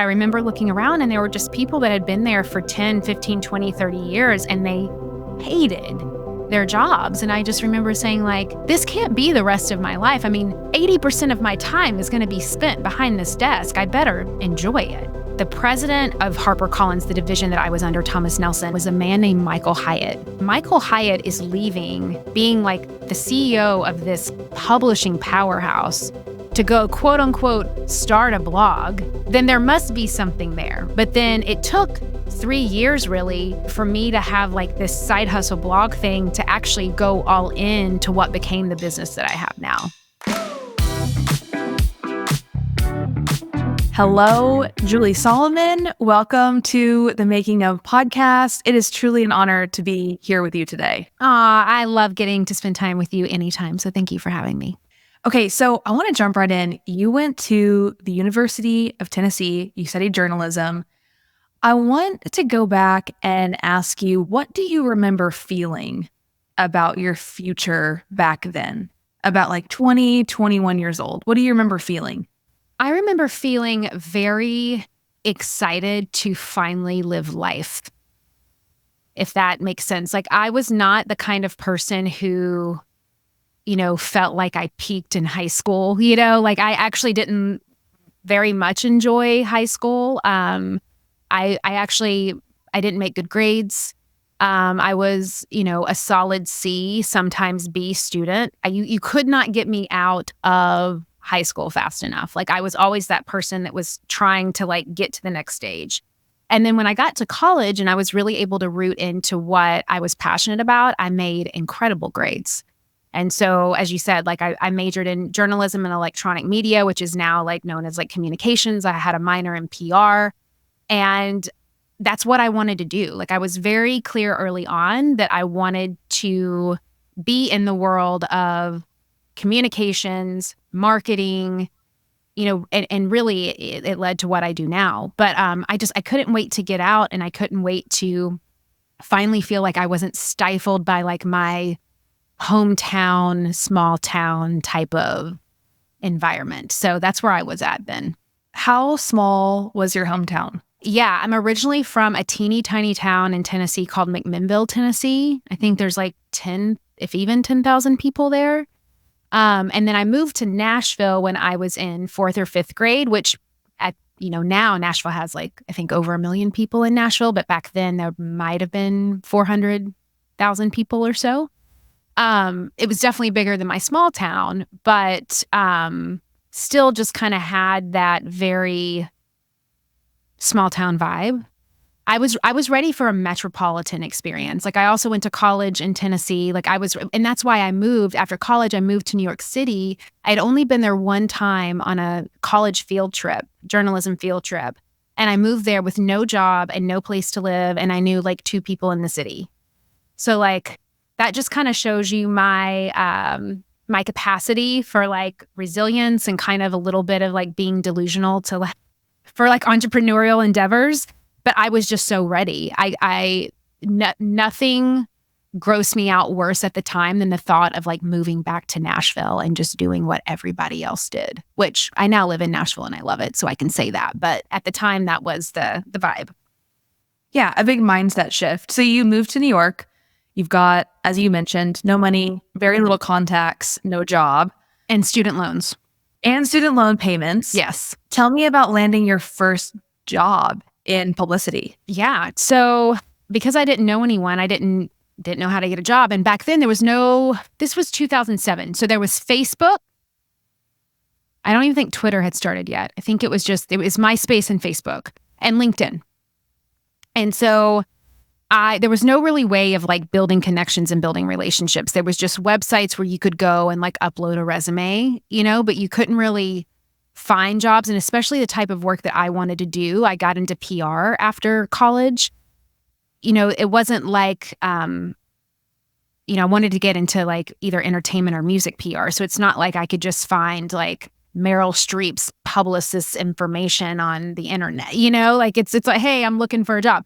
I remember looking around and there were just people that had been there for 10, 15, 20, 30 years and they hated their jobs. And I just remember saying like, this can't be the rest of my life. I mean, 80% of my time is going to be spent behind this desk. I better enjoy it. The president of HarperCollins, the division that I was under, Thomas Nelson, was a man named Michael Hyatt. Michael Hyatt is leaving, being like the CEO of this publishing powerhouse, to go, quote unquote, start a blog. Then there must be something there. But then it took 3 years really for me to have like this side hustle blog thing to actually go all in to what became the business that I have now. Hello, Julie Solomon. Welcome to the Making of podcast. It is truly an honor to be here with you today. I love getting to spend time with you anytime. So thank you for having me. Okay, so I want to jump right in. You went to the University of Tennessee. You studied journalism. I want to go back and ask you, what do you remember feeling about your future back then? About like 20, 21 years old. What do you remember feeling? I remember feeling very excited to finally live life, if that makes sense. Like I was not the kind of person who, felt like I peaked in high school, like I actually didn't very much enjoy high school. I didn't make good grades. I was, a solid C, sometimes B student. You could not get me out of high school fast enough. Like I was always that person that was trying to like get to the next stage. And then when I got to college and I was really able to root into what I was passionate about, I made incredible grades. And so, as you said, like I majored in journalism and electronic media, which is now like known as like communications. I had a minor in PR, and that's what I wanted to do. Like I was very clear early on that I wanted to be in the world of communications, marketing, and really it led to what I do now. But I couldn't wait to get out, and I couldn't wait to finally feel like I wasn't stifled by like my hometown, small town type of environment. So that's where I was at then. How small was your hometown? Yeah, I'm originally from a teeny tiny town in Tennessee called McMinnville, Tennessee. I think there's like 10, if even 10,000 people there. And then I moved to Nashville when I was in 4th or 5th grade, which now Nashville has like, I think over 1 million people in Nashville, but back then there might have been 400,000 people or so. It was definitely bigger than my small town, but still just kind of had that very small town vibe. I was ready for a metropolitan experience. Like I also went to college in Tennessee. And that's why I moved. After college, I moved to New York City. I'd only been there one time on a college field trip, journalism field trip. And I moved there with no job and no place to live. And I knew like 2 people in the city. So like that just kind of shows you my my capacity for like resilience and kind of a little bit of like being delusional to like for like entrepreneurial endeavors. But I was just so ready. Nothing grossed me out worse at the time than the thought of like moving back to Nashville and just doing what everybody else did, which I now live in Nashville and I love it. So I can say that. But at the time, that was the vibe. Yeah, a big mindset shift. So you moved to New York. You've got, as you mentioned, no money, very little contacts, no job. And student loans. And student loan payments. Yes. Tell me about landing your first job in publicity. Yeah. So because I didn't know anyone, I didn't know how to get a job. And back then this was 2007. So there was Facebook. I don't even think Twitter had started yet. I think it was MySpace and Facebook and LinkedIn. And so there was no really way of like building connections and building relationships. There was just websites where you could go and like upload a resume, but you couldn't really find jobs. And especially the type of work that I wanted to do. I got into PR after college. It wasn't like, I wanted to get into like either entertainment or music PR. So it's not like I could just find like Meryl Streep's Publicist information on the internet, like it's like, hey, I'm looking for a job.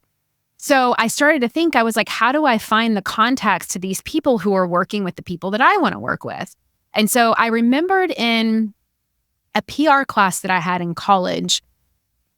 So I started to think, I was like, how do I find the contacts to these people who are working with the people that I want to work with? And so I remembered in a PR class that I had in college,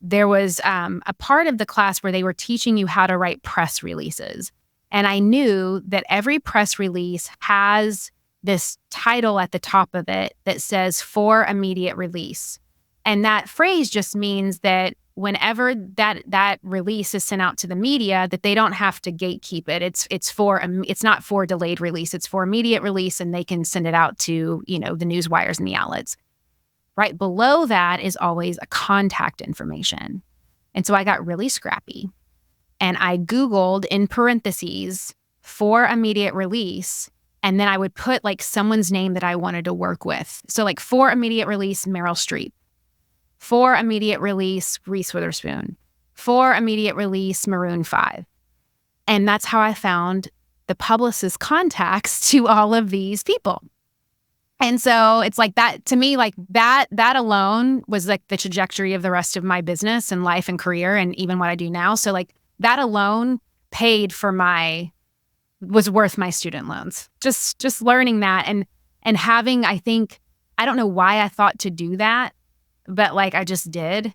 there was a part of the class where they were teaching you how to write press releases. And I knew that every press release has this title at the top of it that says for immediate release. And that phrase just means that whenever that release is sent out to the media, that they don't have to gatekeep it. It's not for delayed release. It's for immediate release, and they can send it out to, the news wires and the outlets. Right below that is always a contact information. And so I got really scrappy, and I Googled in parentheses for immediate release. And then I would put like someone's name that I wanted to work with. So like for immediate release, Meryl Streep. For immediate release, Reese Witherspoon. For immediate release, Maroon 5. And that's how I found the Publicist contacts to all of these people. And so it's like that, to me, like that alone was like the trajectory of the rest of my business and life and career and even what I do now. So like that alone was worth my student loans. Just learning that and having, I think, I don't know why I thought to do that, but like I just did.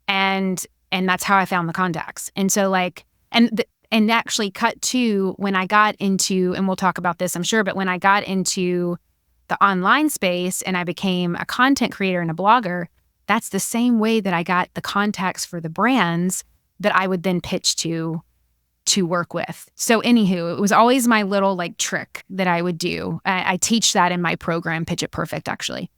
And that's how I found the contacts. And so like, and actually cut to when I got into, and we'll talk about this, I'm sure, but when I got into the online space and I became a content creator and a blogger, that's the same way that I got the contacts for the brands that I would then pitch to work with. So anywho, it was always my little like trick that I would do. I teach that in my program, Pitch It Perfect, actually.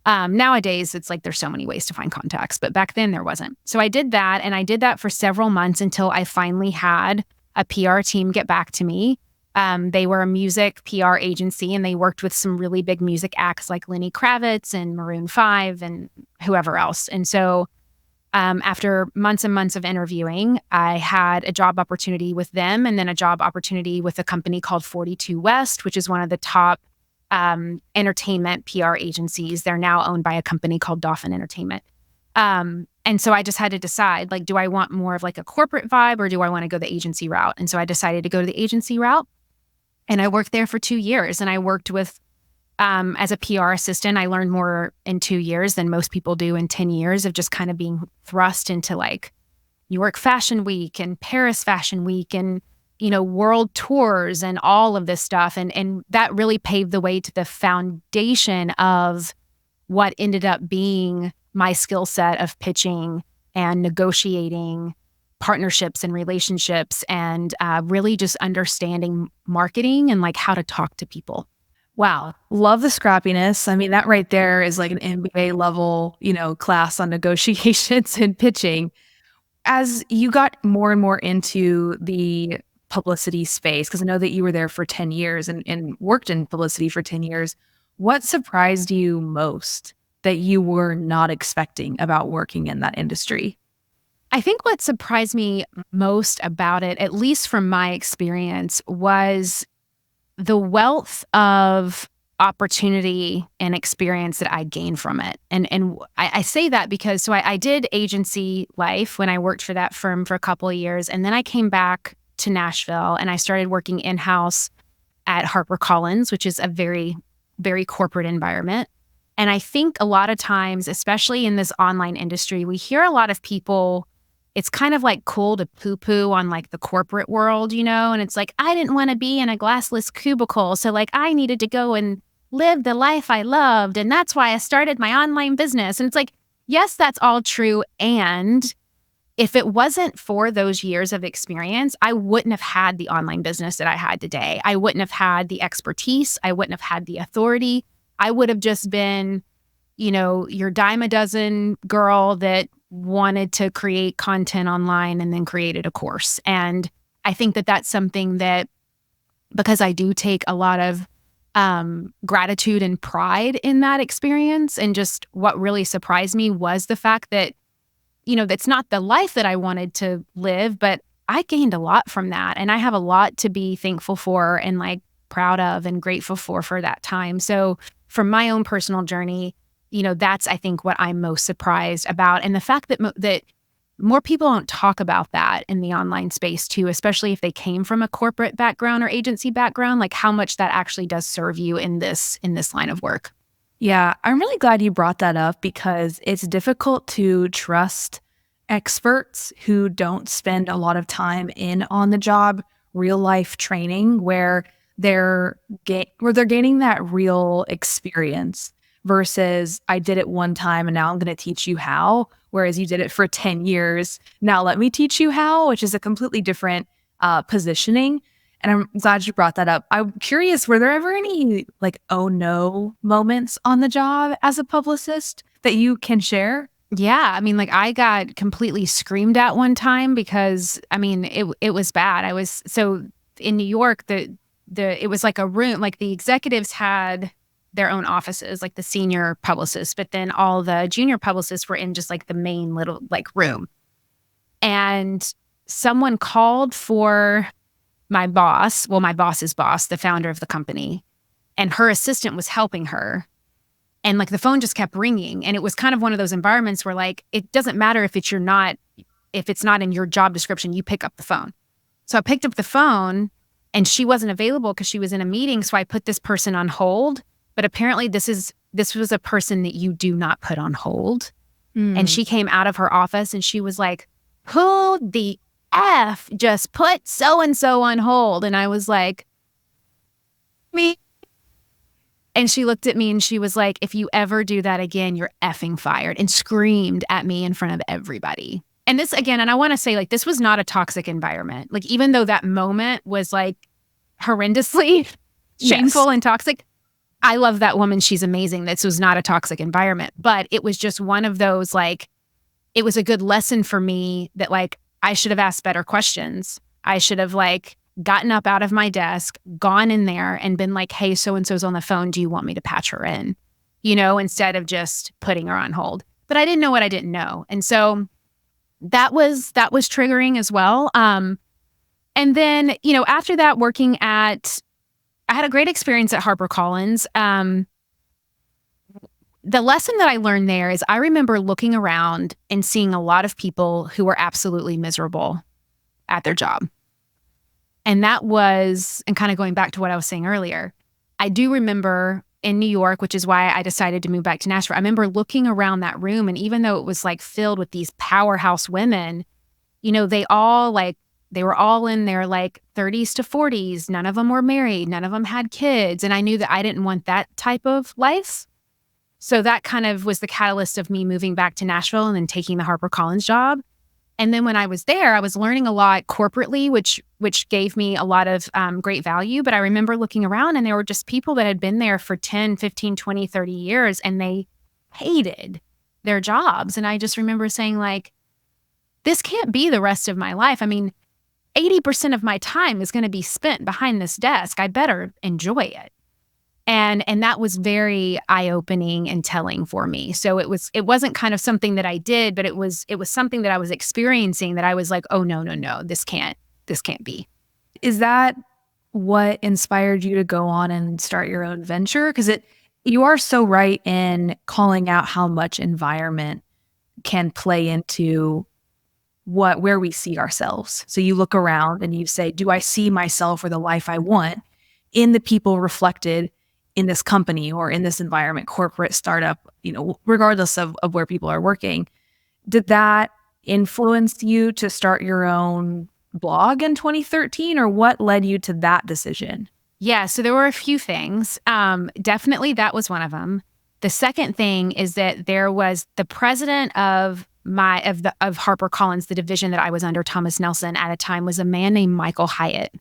Nowadays, it's like there's so many ways to find contacts, but back then there wasn't. So I did that, and I did that for several months until I finally had a PR team get back to me. They were a music PR agency, and they worked with some really big music acts like Lenny Kravitz and Maroon 5 and whoever else. And so after months and months of interviewing, I had a job opportunity with them, and then a job opportunity with a company called 42 West, which is one of the top entertainment PR agencies. They're now owned by a company called Dolphin Entertainment. And so I just had to decide, like, do I want more of like a corporate vibe or do I want to go the agency route? And so I decided to go to the agency route, and I worked there for 2 years, and I worked with as a PR assistant. I learned more in 2 years than most people do in 10 years of just kind of being thrust into like New York Fashion Week and Paris Fashion Week and, world tours and all of this stuff. And that really paved the way to the foundation of what ended up being my skill set of pitching and negotiating partnerships and relationships and really just understanding marketing and like how to talk to people. Wow. Love the scrappiness. I mean, that right there is like an MBA level, class on negotiations and pitching. As you got more and more into the publicity space, because I know that you were there for 10 years and worked in publicity for 10 years, what surprised you most that you were not expecting about working in that industry? I think what surprised me most about it, at least from my experience, was the wealth of opportunity and experience that I gained from it. And I say that because, so I did agency life when I worked for that firm for a couple of years. And then I came back to Nashville and I started working in-house at HarperCollins, which is a very, very corporate environment. And I think a lot of times, especially in this online industry, we hear a lot of people, it's kind of like cool to poo-poo on like the corporate world, and it's like, I didn't want to be in a glassless cubicle. So like I needed to go and live the life I loved. And that's why I started my online business. And it's like, yes, that's all true. And if it wasn't for those years of experience, I wouldn't have had the online business that I had today. I wouldn't have had the expertise. I wouldn't have had the authority. I would have just been, your dime a dozen girl that wanted to create content online and then created a course. And I think that that's something that, because I do take a lot of gratitude and pride in that experience, and just what really surprised me was the fact that, that's not the life that I wanted to live, but I gained a lot from that. And I have a lot to be thankful for and like proud of and grateful for that time. So from my own personal journey, that's, I think, what I'm most surprised about. And the fact that that more people don't talk about that in the online space too, especially if they came from a corporate background or agency background, like how much that actually does serve you in this line of work. Yeah, I'm really glad you brought that up because it's difficult to trust experts who don't spend a lot of time in on the job, real life training where they're gaining that real experience versus I did it one time and now I'm going to teach you how, whereas you did it for 10 years. Now let me teach you how, which is a completely different positioning. And I'm glad you brought that up. I'm curious, were there ever any like, oh no moments on the job as a publicist that you can share? Yeah. I mean, like I got completely screamed at one time because I mean, it was bad. So in New York, it was like a room, like the executives had their own offices, like the senior publicists, but then all the junior publicists were in just like the main little like room. And someone called for my boss, well, my boss's boss, the founder of the company, and her assistant was helping her. And like the phone just kept ringing. And it was kind of one of those environments where like, it doesn't matter if it's not in your job description, you pick up the phone. So I picked up the phone and she wasn't available because she was in a meeting. So I put this person on hold. But apparently this was a person that you do not put on hold. And she came out of her office and she was like, who the F just put so-and-so on hold? And I was like, me. And she looked at me and she was like, if you ever do that again, you're effing fired, and screamed at me in front of everybody. And this again, and I want to say like, this was not a toxic environment. Like, even though that moment was like horrendously shameful and toxic, I love that woman. She's amazing. This was not a toxic environment, but it was just one of those, like, it was a good lesson for me that like, I should have asked better questions. I should have like gotten up out of my desk, gone in there and been like, hey, so-and-so's on the phone. Do you want me to patch her in? You know, instead of just putting her on hold. But I didn't know what I didn't know. And so that was triggering as well. And then, you know, after that, I had a great experience at HarperCollins. The lesson that I learned there is I remember looking around and seeing a lot of people who were absolutely miserable at their job. And that was, and kind of going back to what I was saying earlier, I do remember in New York, which is why I decided to move back to Nashville. I remember looking around that room, and even though it was like filled with these powerhouse women, you know, they were all in their like 30s to 40s. None of them were married. None of them had kids. And I knew that I didn't want that type of life. So that kind of was the catalyst of me moving back to Nashville and then taking the HarperCollins job. And then when I was there, I was learning a lot corporately, which gave me a lot of great value. But I remember looking around and there were just people that had been there for 10, 15, 20, 30 years, and they hated their jobs. And I just remember saying like, this can't be the rest of my life. I mean, 80% of my time is going to be spent behind this desk. I better enjoy it. And that was very eye-opening and telling for me. So it wasn't kind of something that I did, but it was something that I was experiencing that I was like, oh no, this can't be. Is that what inspired you to go on and start your own venture? Because you are so right in calling out how much environment can play into where we see ourselves. So you look around and you say, do I see myself or the life I want in the people reflected in this company or in this environment, corporate, startup, you know, regardless of where people are working? Did that influence you to start your own blog in 2013, or what led you to that decision? Yeah, so there were a few things. Definitely that was one of them. The second thing is that there was the president of HarperCollins, the division that I was under, Thomas Nelson, at a time, was a man named Michael Hyatt.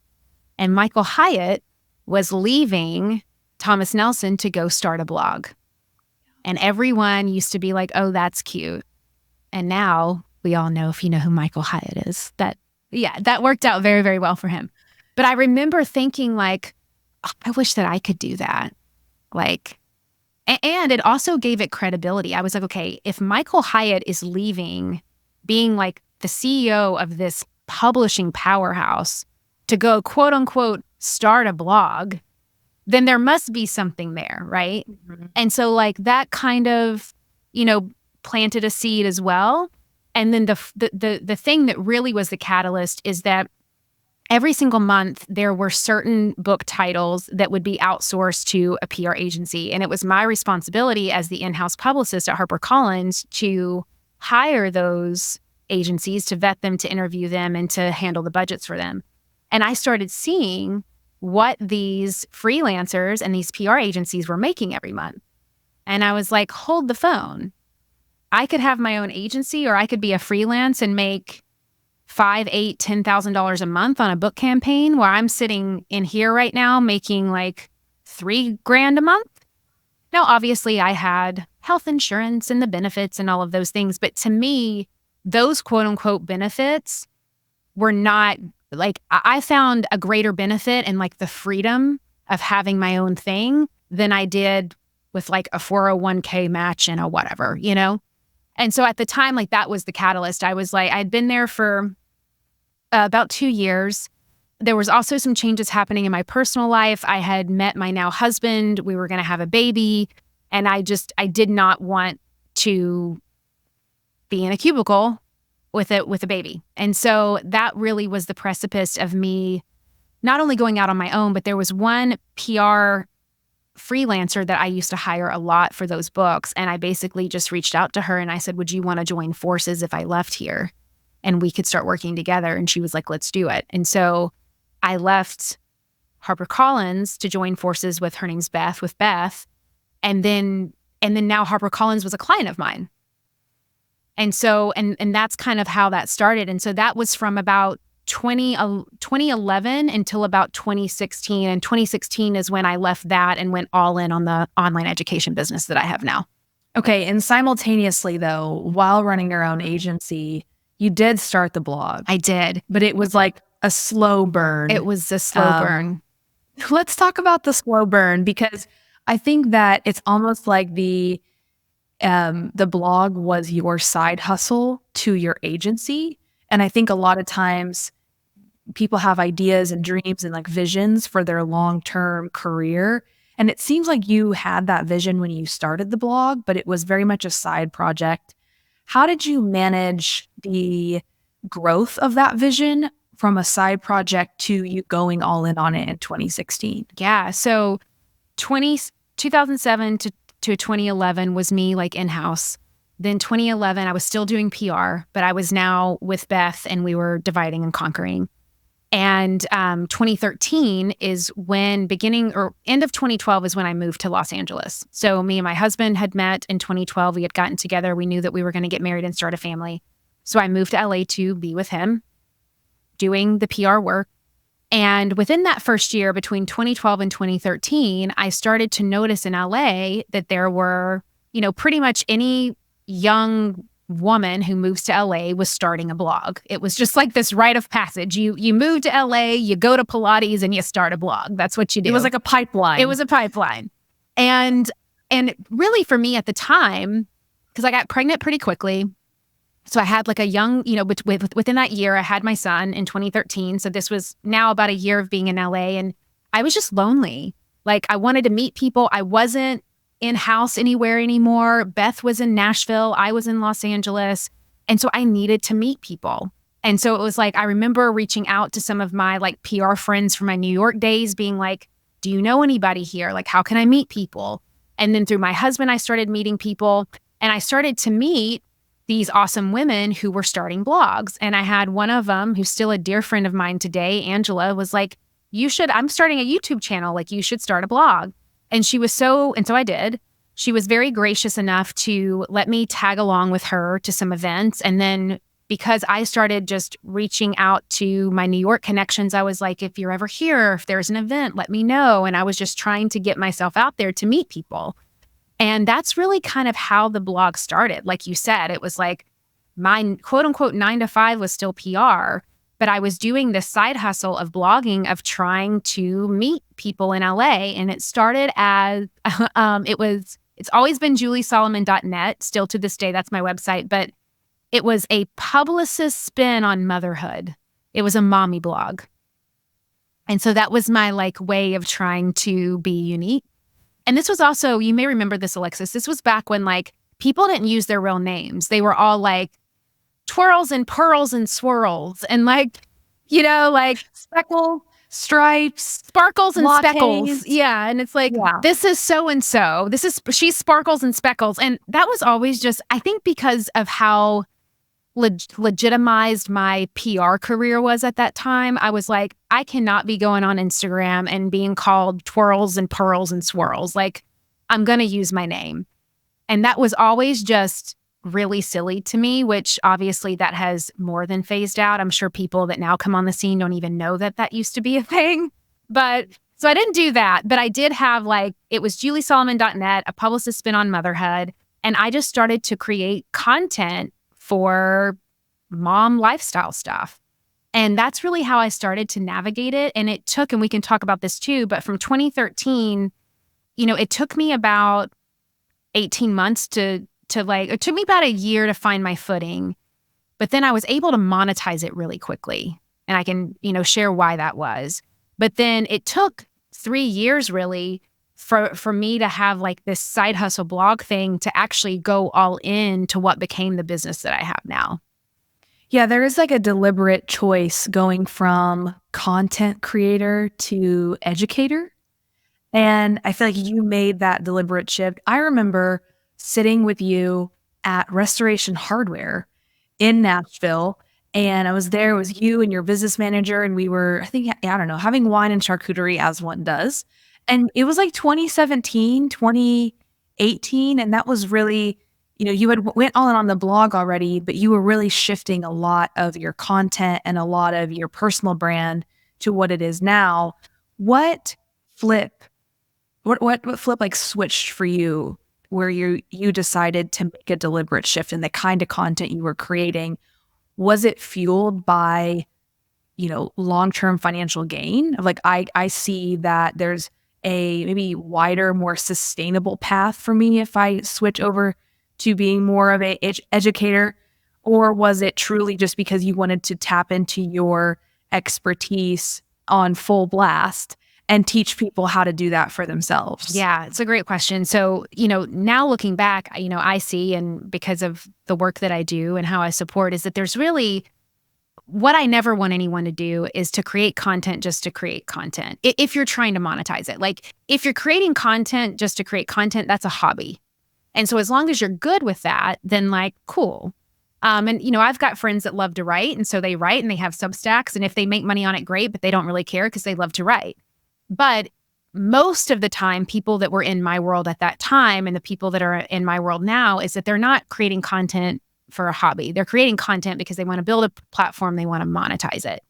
And Michael Hyatt was leaving Thomas Nelson to go start a blog. And everyone used to be like, oh, that's cute. And now we all know, if you know who Michael Hyatt is, that worked out very, very well for him. But I remember thinking like, oh, I wish that I could do that. Like, and it also gave it credibility. I was like, okay, if Michael Hyatt is leaving, being like the CEO of this publishing powerhouse, to go quote unquote start a blog, then there must be something there, right? Mm-hmm. And so like that kind of, you know, planted a seed as well. And then the thing that really was the catalyst is that every single month there were certain book titles that would be outsourced to a PR agency. And it was my responsibility as the in-house publicist at HarperCollins to hire those agencies to vet them, to interview them, and to handle the budgets for them. And I started seeing what these freelancers and these PR agencies were making every month. And I was like, hold the phone. I could have my own agency, or I could be a freelance and make $5,000, $8,000, $10,000 a month on a book campaign, where I'm sitting in here right now making like $3,000 a month. Now, obviously, I had health insurance and the benefits and all of those things. But to me, those quote unquote benefits were not like, I found a greater benefit in like the freedom of having my own thing than I did with like a 401k match and a whatever, you know? And so at the time, like that was the catalyst. I was like, I'd been there for about 2 years. There was also some changes happening in my personal life. I had met my now husband. We were going to have a baby. And I did not want to be in a cubicle with a baby. And so that really was the precipice of me not only going out on my own, but there was one PR freelancer that I used to hire a lot for those books. And I basically just reached out to her and I said, would you want to join forces if I left here and we could start working together? And she was like, let's do it. And so I left HarperCollins to join forces with, her name's Beth, with Beth. And then now HarperCollins was a client of mine. And so, and that's kind of how that started. And so that was from about 2011 until about 2016. And 2016 is when I left that and went all in on the online education business that I have now. Okay. And simultaneously, though, while running your own agency, you did start the blog. I did. But it was like a slow burn. It was a slow burn. Let's talk about the slow burn, because I think that it's almost like the blog was your side hustle to your agency. And I think a lot of times people have ideas and dreams and like visions for their long-term career. And it seems like you had that vision when you started the blog, but it was very much a side project. How did you manage the growth of that vision from a side project to you going all in on it in 2016? Yeah. So 2007 to 2011 was me like in-house. Then 2011, I was still doing PR, but I was now with Beth and we were dividing and conquering. And 2013 is when end of 2012 is when I moved to Los Angeles. So me and my husband had met in 2012. We had gotten together. We knew that we were going to get married and start a family. So I moved to LA to be with him, doing the PR work. And within that first year, between 2012 and 2013, I started to notice in LA that there were, pretty much any young woman who moves to LA was starting a blog. It was just like this rite of passage. You move to LA, you go to Pilates, and you start a blog. That's what you do. It was like a pipeline. It was a pipeline. And really for me at the time, because I got pregnant pretty quickly, so I had like a young, within that year, I had my son in 2013. So this was now about a year of being in LA, and I was just lonely. Like I wanted to meet people. I wasn't in-house anywhere anymore. Beth was in Nashville. I was in Los Angeles. And so I needed to meet people. And so it was like, I remember reaching out to some of my like PR friends from my New York days being like, do you know anybody here? Like, how can I meet people? And then through my husband, I started meeting people, and I started to meet these awesome women who were starting blogs. And I had one of them who's still a dear friend of mine today, Angela, was like, I'm starting a YouTube channel. Like, you should start a blog. And so I did. She was very gracious enough to let me tag along with her to some events. And then because I started just reaching out to my New York connections, I was like, if you're ever here, if there's an event, let me know. And I was just trying to get myself out there to meet people. And that's really kind of how the blog started. Like you said, it was like my quote unquote 9 to 5 was still PR, but I was doing this side hustle of blogging, of trying to meet people in LA. And it started as, it's always been juliesolomon.net. Still to this day, that's my website, but it was a Publicist spin on motherhood. It was a mommy blog. And so that was my like way of trying to be unique. And this was also, you may remember this, Alexis, this was back when like people didn't use their real names. They were all like twirls and pearls and swirls and like, like speckle, stripes, sparkles and lattes. Speckles. Yeah. And it's like, This is so-and-so. She's sparkles and speckles. And that was always just, I think because of how legitimized my PR career was at that time. I was like, I cannot be going on Instagram and being called twirls and pearls and swirls. Like, I'm going to use my name. And that was always just really silly to me, which obviously that has more than phased out. I'm sure people that now come on the scene don't even know that that used to be a thing. But so I didn't do that, but I did have it was juliesolomon.net, a publicist spin on motherhood. And I just started to create content for mom lifestyle stuff. And that's really how I started to navigate it. And it took, and we can talk about this too, but from 2013, it took me about 18 months it took me about a year to find my footing, but then I was able to monetize it really quickly. And I can, share why that was. But then it took 3 years really for me to have this side hustle blog thing to actually go all in to what became the business that I have now. Yeah, there is a deliberate choice going from content creator to educator. And I feel like you made that deliberate shift. I remember sitting with you at Restoration Hardware in Nashville. And I was there, it was you and your business manager. And we were, having wine and charcuterie as one does. And it was 2017, 2018. And that was really, you had went all in on the blog already, but you were really shifting a lot of your content and a lot of your personal brand to what it is now. What flip switched for you where you decided to make a deliberate shift in the kind of content you were creating? Was it fueled by, long-term financial gain of I see that there's a maybe wider, more sustainable path for me if I switch over to being more of a educator? Or was it truly just because you wanted to tap into your expertise on full blast and teach people how to do that for themselves? Yeah, it's a great question. So, now looking back, I see, and because of the work that I do and how I support, is that there's really, what I never want anyone to do is to create content just to create content. If you're trying to monetize it, if you're creating content just to create content, that's a hobby. And so as long as you're good with that, then cool. And, I've got friends that love to write. And so they write and they have Substacks. And if they make money on it, great, but they don't really care because they love to write. But most of the time, people that were in my world at that time and the people that are in my world now is that they're not creating content for a hobby. They're creating content because they want to build a platform, they want to monetize it.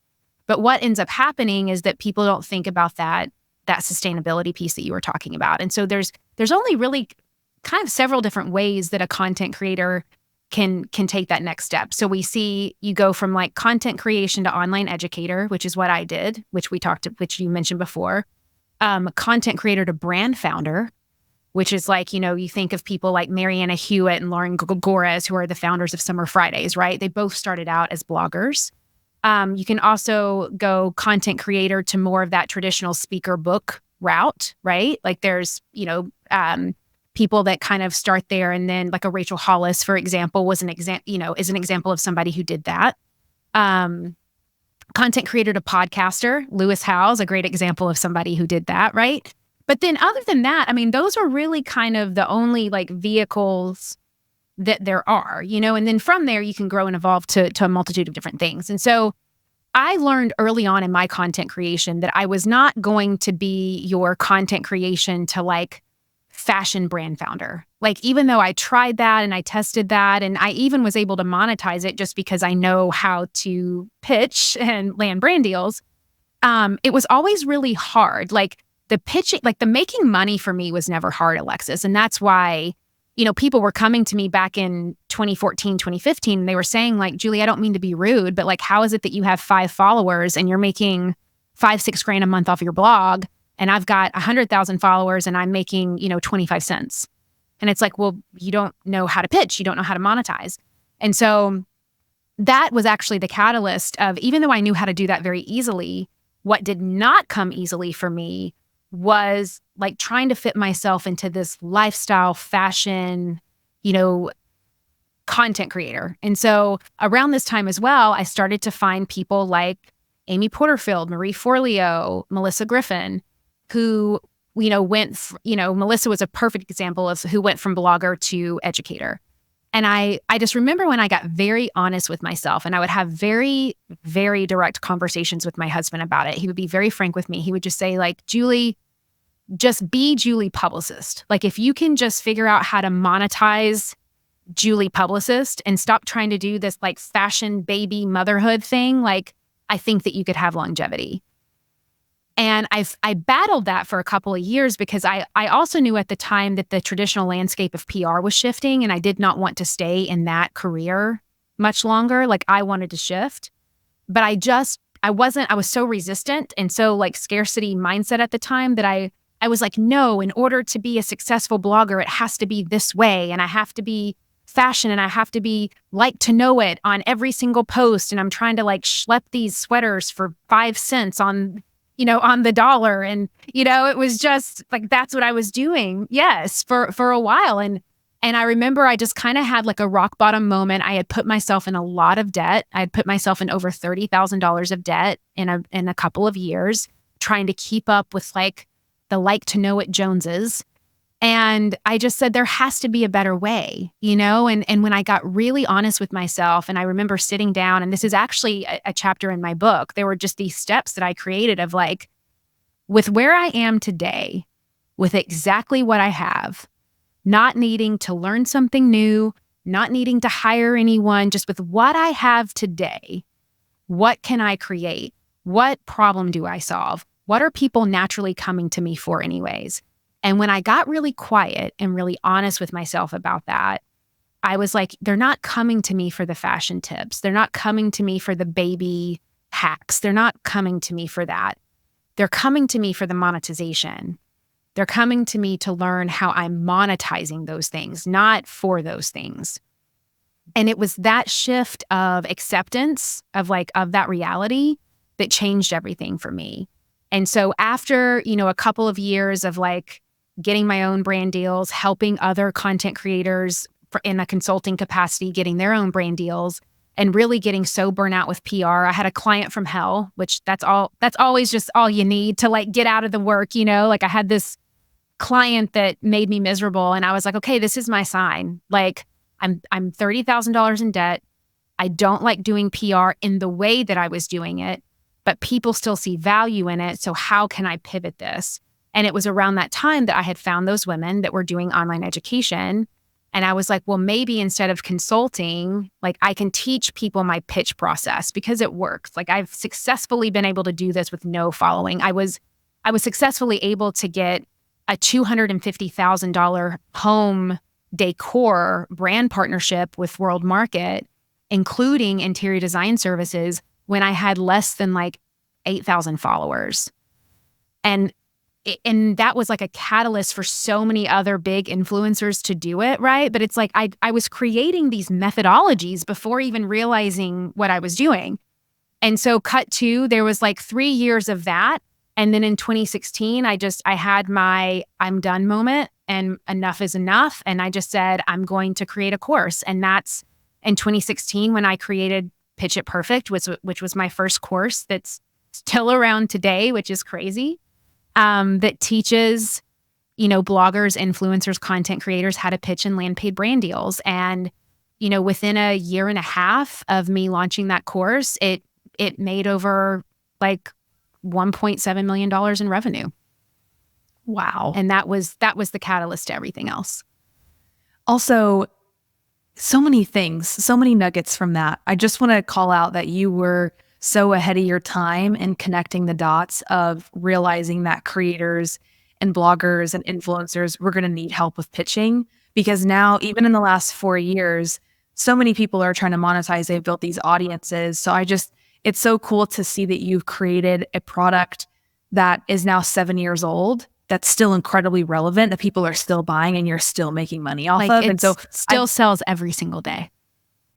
But what ends up happening is that people don't think about that sustainability piece that you were talking about. And so there's only really kind of several different ways that a content creator can take that next step. So we see you go from content creation to online educator, which is what I did, which you mentioned before. Content creator to brand founder, which is you think of people like Mariana Hewitt and Lauren Gores, who are the founders of Summer Fridays, right? They both started out as bloggers. You can also go content creator to more of that traditional speaker book route, right? There's, people that kind of start there, and then a Rachel Hollis, for example, is an example of somebody who did that. Content creator to podcaster, Lewis Howes, a great example of somebody who did that, right? But then other than that, those are really kind of the only vehicles that there are, and then from there you can grow and evolve to a multitude of different things. And so I learned early on in my content creation that I was not going to be your content creation to fashion brand founder. Even though I tried that and I tested that and I even was able to monetize it just because I know how to pitch and land brand deals, it was always really hard. The pitching, the making money for me was never hard, Alexis. And that's why, people were coming to me back in 2014, 2015, and they were saying Julie, I don't mean to be rude, but how is it that you have 5 followers and you're making $5-6 grand a month off your blog? And I've got 100,000 followers and I'm making, 25 cents. And it's well, you don't know how to pitch. You don't know how to monetize. And so that was actually the catalyst of, even though I knew how to do that very easily, what did not come easily for me was trying to fit myself into this lifestyle fashion, content creator. And so around this time as well, I started to find people like Amy Porterfield, Marie Forleo, Melissa Griffin, who, Melissa was a perfect example of who went from blogger to educator. And I just remember when I got very honest with myself, and I would have very, very direct conversations with my husband about it. He would be very frank with me. He would just say, like, Julie, just be Julie Publicist. Like, if you can just figure out how to monetize Julie Publicist and stop trying to do this like fashion baby motherhood thing, like, I think that you could have longevity. And I battled that for a couple of years because I also knew at the time that the traditional landscape of PR was shifting, and I did not want to stay in that career much longer. Like, I wanted to shift, but I was so resistant and so like scarcity mindset at the time that I was like, no, in order to be a successful blogger, it has to be this way, and I have to be fashion, and I have to be like to know it on every single post, and I'm trying to like schlep these sweaters for 5 cents on the dollar. And, it was just like, that's what I was doing. Yes. For a while. And I remember I just kind of had like a rock bottom moment. I had put myself in a lot of debt. I had put myself in over $30,000 of debt in a couple of years, trying to keep up with like the like to know it Joneses. And I just said, there has to be a better way, and when I got really honest with myself, and I remember sitting down, and this is actually a chapter in my book, there were just these steps that I created of like, with where I am today, with exactly what I have, not needing to learn something new, not needing to hire anyone, just with what I have today, what can I create? What problem do I solve? What are people naturally coming to me for anyways? And when I got really quiet and really honest with myself about that, I was like, they're not coming to me for the fashion tips. They're not coming to me for the baby hacks. They're not coming to me for that. They're coming to me for the monetization. They're coming to me to learn how I'm monetizing those things, not for those things. And it was that shift of acceptance of that reality that changed everything for me. And so after, a couple of years of like getting my own brand deals, helping other content creators in a consulting capacity, getting their own brand deals, and really getting so burnt out with PR, I had a client from hell, which that's always just all you need to like get out of the work, like I had this client that made me miserable, and I was like, okay, this is my sign. Like, I'm $30,000 in debt. I don't like doing PR in the way that I was doing it, but people still see value in it. So how can I pivot this? And it was around that time that I had found those women that were doing online education. And I was like, well, maybe instead of consulting, like I can teach people my pitch process because it works. Like I've successfully been able to do this with no following. I was successfully able to get a $250,000 home decor brand partnership with World Market, including interior design services, when I had less than like 8,000 followers. And that was like a catalyst for so many other big influencers to do it, right? But it's like I was creating these methodologies before even realizing what I was doing. And so cut to, there was like 3 years of that. And then in 2016, I had my I'm done moment, and enough is enough. And I just said, I'm going to create a course. And that's in 2016 when I created Pitch It Perfect, which was my first course that's still around today, which is crazy. That teaches, bloggers, influencers, content creators how to pitch and land paid brand deals. And, within a year and a half of me launching that course, it made over like $1.7 million in revenue. Wow. And that was the catalyst to everything else. Also, so many things, so many nuggets from that. I just want to call out that you were so ahead of your time in connecting the dots of realizing that creators and bloggers and influencers were going to need help with pitching, because now, even in the last 4 years, so many people are trying to monetize. They've built these audiences. So it's so cool to see that you've created a product that is now 7 years old, that's still incredibly relevant, that people are still buying and you're still making money off of. And so still sells every single day.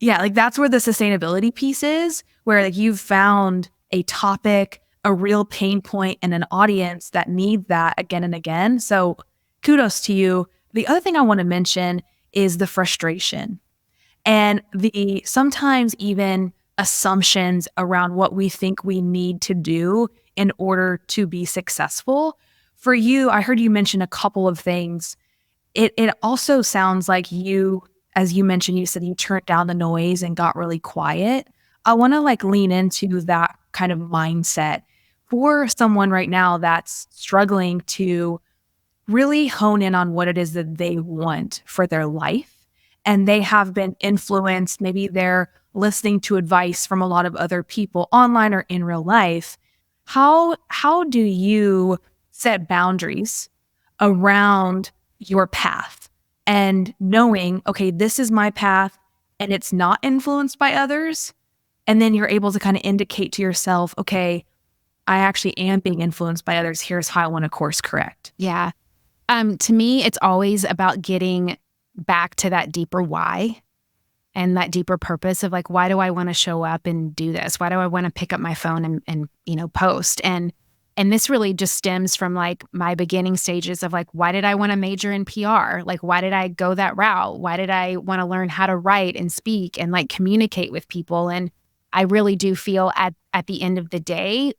Yeah, like that's where the sustainability piece is, where like you've found a topic, a real pain point, and an audience that need that again and again. So kudos to you. The other thing I want to mention is the frustration and the sometimes even assumptions around what we think we need to do in order to be successful. For you, I heard you mention a couple of things. It also sounds like you as you mentioned, you said you turned down the noise and got really quiet. I want to like lean into that kind of mindset for someone right now that's struggling to really hone in on what it is that they want for their life. And they have been influenced, maybe they're listening to advice from a lot of other people online or in real life. How do you set boundaries around your path and knowing, okay, this is my path and it's not influenced by others? And then you're able to kind of indicate to yourself, okay, I actually am being influenced by others. Here's how I want to course correct. Yeah. To me, it's always about getting back to that deeper why and that deeper purpose of like, why do I want to show up and do this? Why do I want to pick up my phone and post? And this really just stems from like my beginning stages of like, why did I want to major in PR? Like, why did I go that route? Why did I want to learn how to write and speak and like communicate with people? And I really do feel at the end of the day,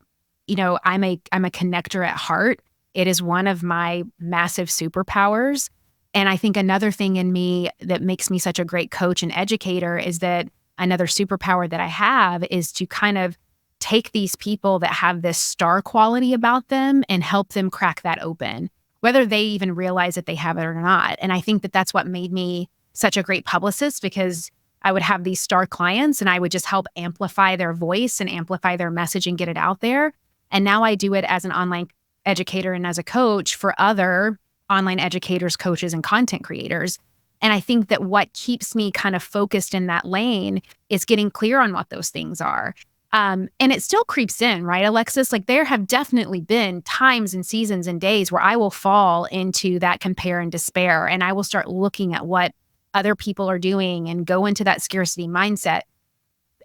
I'm a connector at heart. It is one of my massive superpowers. And I think another thing in me that makes me such a great coach and educator is that another superpower that I have is to kind of take these people that have this star quality about them and help them crack that open, whether they even realize that they have it or not. And I think that that's what made me such a great publicist, because I would have these star clients and I would just help amplify their voice and amplify their message and get it out there. And now I do it as an online educator and as a coach for other online educators, coaches, and content creators. And I think that what keeps me kind of focused in that lane is getting clear on what those things are. And it still creeps in, right, Alexis? Like there have definitely been times and seasons and days where I will fall into that compare and despair, and I will start looking at what other people are doing and go into that scarcity mindset.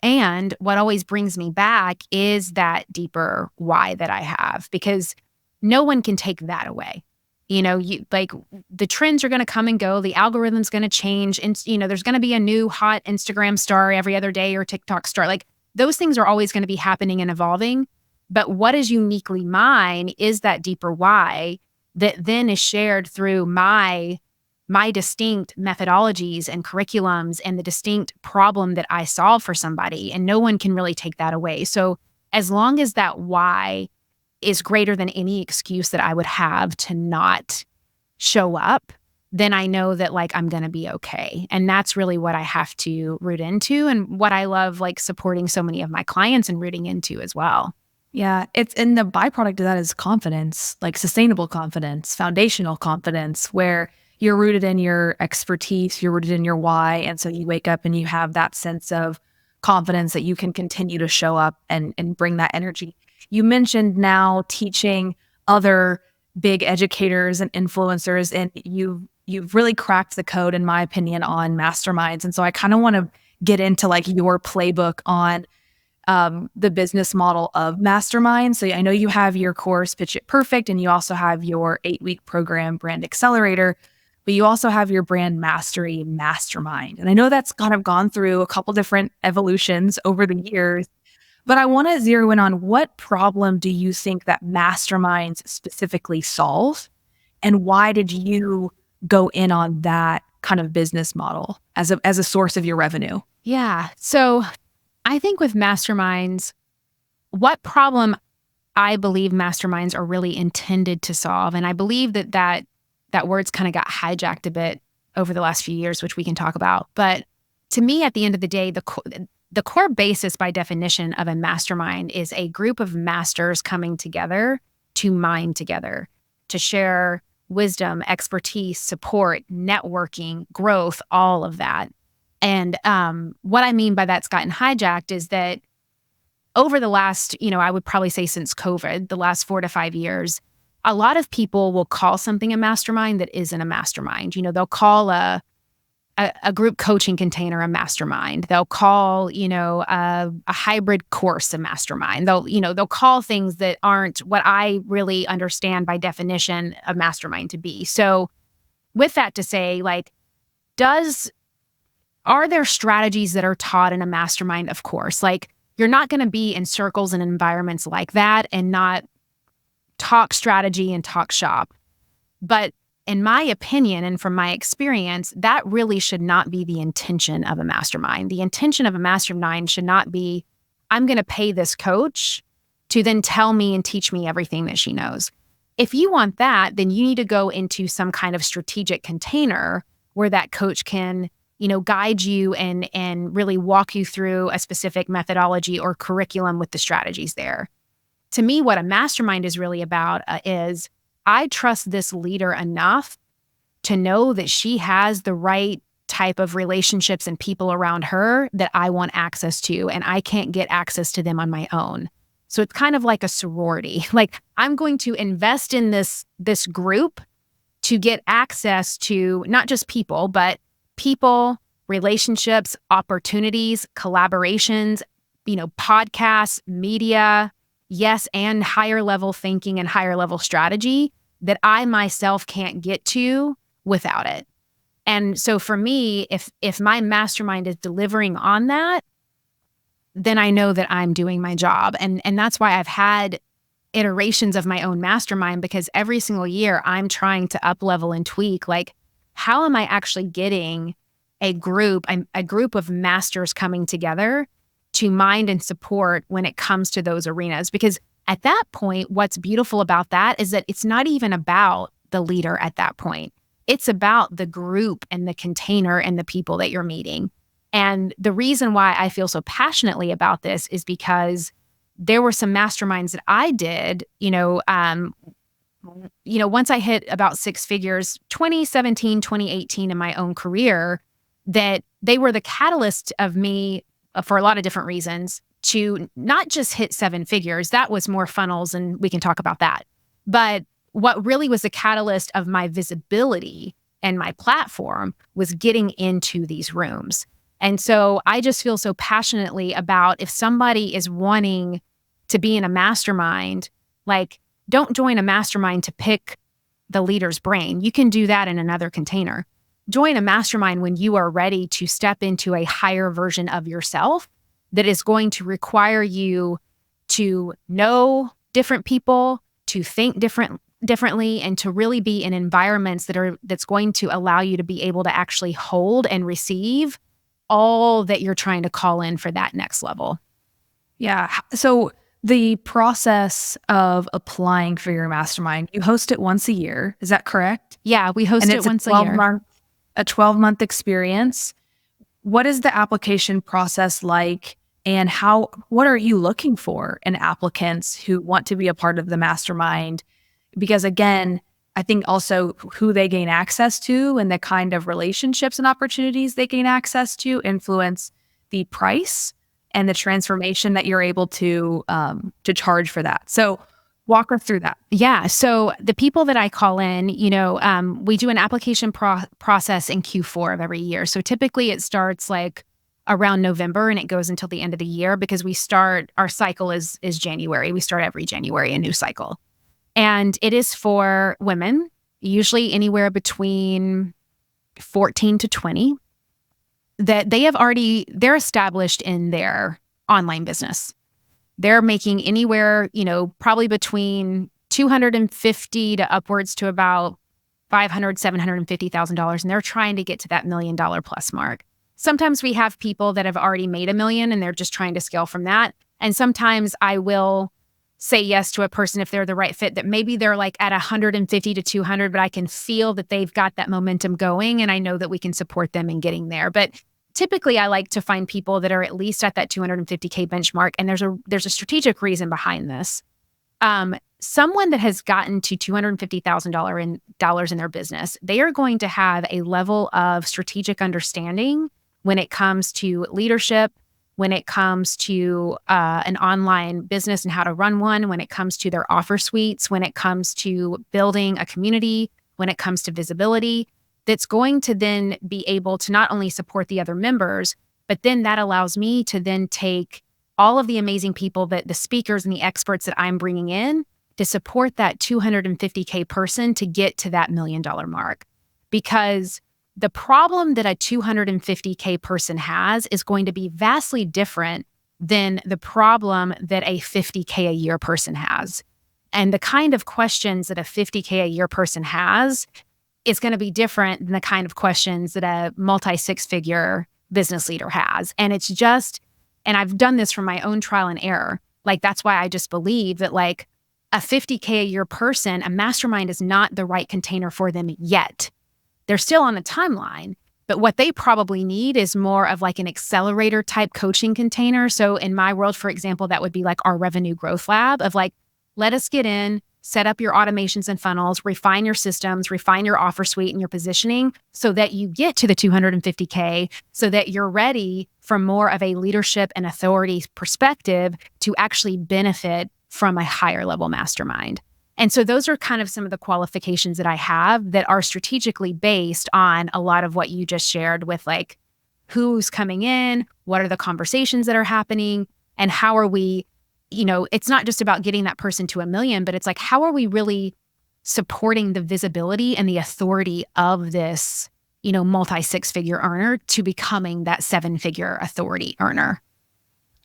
And what always brings me back is that deeper why that I have, because no one can take that away. Like the trends are going to come and go. The algorithm's going to change. And, there's going to be a new hot Instagram star every other day or TikTok star. Like those things are always going to be happening and evolving. But what is uniquely mine is that deeper why that then is shared through my distinct methodologies and curriculums and the distinct problem that I solve for somebody. And no one can really take that away. So as long as that why is greater than any excuse that I would have to not show up, then I know that like I'm going to be okay. And that's really what I have to root into and what I love like supporting so many of my clients and rooting into as well. Yeah, it's in the byproduct of that is confidence, like sustainable confidence, foundational confidence, where you're rooted in your expertise, you're rooted in your why. And so you wake up and you have that sense of confidence that you can continue to show up and bring that energy. You mentioned now teaching other big educators and influencers, and you've really cracked the code, in my opinion, on masterminds. And so I kind of want to get into like your playbook on the business model of masterminds. So I know you have your course, Pitch It Perfect, and you also have your 8-week program, Brand Accelerator, but you also have your Brand Mastery Mastermind. And I know that's kind of gone through a couple different evolutions over the years. But I want to zero in on what problem do you think that masterminds specifically solve? And why did you go in on that kind of business model as a source of your revenue? Yeah. So I think with masterminds, what problem I believe masterminds are really intended to solve, and I believe that word's kind of got hijacked a bit over the last few years, which we can talk about. But to me, at the end of the day, the core basis by definition of a mastermind is a group of masters coming together to mine together, to share wisdom, expertise, support, networking, growth, all of that. And what I mean by that's gotten hijacked is that over the last, I would probably say since COVID, the last 4 to 5 years, a lot of people will call something a mastermind that isn't a mastermind. They'll call a group coaching container a mastermind. They'll call, a hybrid course a mastermind. They'll call things that aren't what I really understand by definition a mastermind to be. So with that to say, like, are there strategies that are taught in a mastermind? Of course. Like, you're not going to be in circles and environments like that and not talk strategy and talk shop. But in my opinion and from my experience, that really should not be the intention of a mastermind. The intention of a mastermind should not be, I'm going to pay this coach to then tell me and teach me everything that she knows. If you want that, then you need to go into some kind of strategic container where that coach can, guide you and really walk you through a specific methodology or curriculum with the strategies there. To me, what a mastermind is really about is I trust this leader enough to know that she has the right type of relationships and people around her that I want access to, and I can't get access to them on my own. So it's kind of like a sorority. Like, I'm going to invest in this group to get access to not just people, relationships, opportunities, collaborations, podcasts, media, yes, and higher level thinking and higher level strategy that I myself can't get to without it. And so for me, if my mastermind is delivering on that, then I know that I'm doing my job. And that's why I've had iterations of my own mastermind, because every single year I'm trying to up level and tweak, like, how am I actually getting a group of masters coming together to mind and support when it comes to those arenas? Because at that point, what's beautiful about that is that it's not even about the leader at that point. It's about the group and the container and the people that you're meeting. And the reason why I feel so passionately about this is because there were some masterminds that I did, once I hit about six figures, 2017, 2018 in my own career, that they were the catalyst of me for a lot of different reasons to not just hit seven figures. That was more funnels, and we can talk about that. But what really was the catalyst of my visibility and my platform was getting into these rooms. And so I just feel so passionately about, if somebody is wanting to be in a mastermind, like, don't join a mastermind to pick the leader's brain. You can do that in another container. Join a mastermind when you are ready to step into a higher version of yourself that is going to require you to know different people, to think differently, and to really be in environments that's going to allow you to be able to actually hold and receive all that you're trying to call in for that next level. Yeah. So the process of applying for your mastermind, you host it once a year. Is that correct? Yeah, we host it once a year. A 12-month experience. What is the application process like, and what are you looking for in applicants who want to be a part of the mastermind? Because again, I think also who they gain access to and the kind of relationships and opportunities they gain access to influence the price and the transformation that you're able to charge for that. So walk us through that. Yeah. So the people that I call in, we do an application process in Q4 of every year. So typically it starts like around November and it goes until the end of the year, because our cycle is January. We start every January, a new cycle. And it is for women, usually anywhere between 14 to 20, that they're established in their online business. They're making anywhere, probably between $250 to upwards to about $500,000, $750,000. And they're trying to get to that $1 million plus mark. Sometimes we have people that have already made $1 million and they're just trying to scale from that. And sometimes I will say yes to a person if they're the right fit, that maybe they're like at 150 to 200, but I can feel that they've got that momentum going and I know that we can support them in getting there. But typically I like to find people that are at least at that 250K benchmark. And there's a strategic reason behind this. Someone that has gotten to $250,000 in their business, they are going to have a level of strategic understanding when it comes to leadership, when it comes to an online business and how to run one, when it comes to their offer suites, when it comes to building a community, when it comes to visibility, that's going to then be able to not only support the other members, but then that allows me to then take all of the amazing people, that the speakers and the experts that I'm bringing in to support that 250K person to get to that $1 million mark. Because the problem that a 250K person has is going to be vastly different than the problem that a 50K a year person has. And the kind of questions that a 50K a year person has is going to be different than the kind of questions that a multi-six-figure business leader has. And it's just, and I've done this from my own trial and error. Like, that's why I just believe that like a $50K a year person, a mastermind is not the right container for them yet. They're still on the timeline, but what they probably need is more of like an accelerator type coaching container. So in my world, for example, that would be like our revenue growth lab of like, let us get in, set up your automations and funnels, refine your systems, refine your offer suite and your positioning so that you get to the 250K, so that you're ready from more of a leadership and authority perspective to actually benefit from a higher level mastermind. And so those are kind of some of the qualifications that I have that are strategically based on a lot of what you just shared with like who's coming in, what are the conversations that are happening, and how are we, it's not just about getting that person to 1 million, but it's like, how are we really supporting the visibility and the authority of this, multi-six-figure earner to becoming that 7-figure authority earner?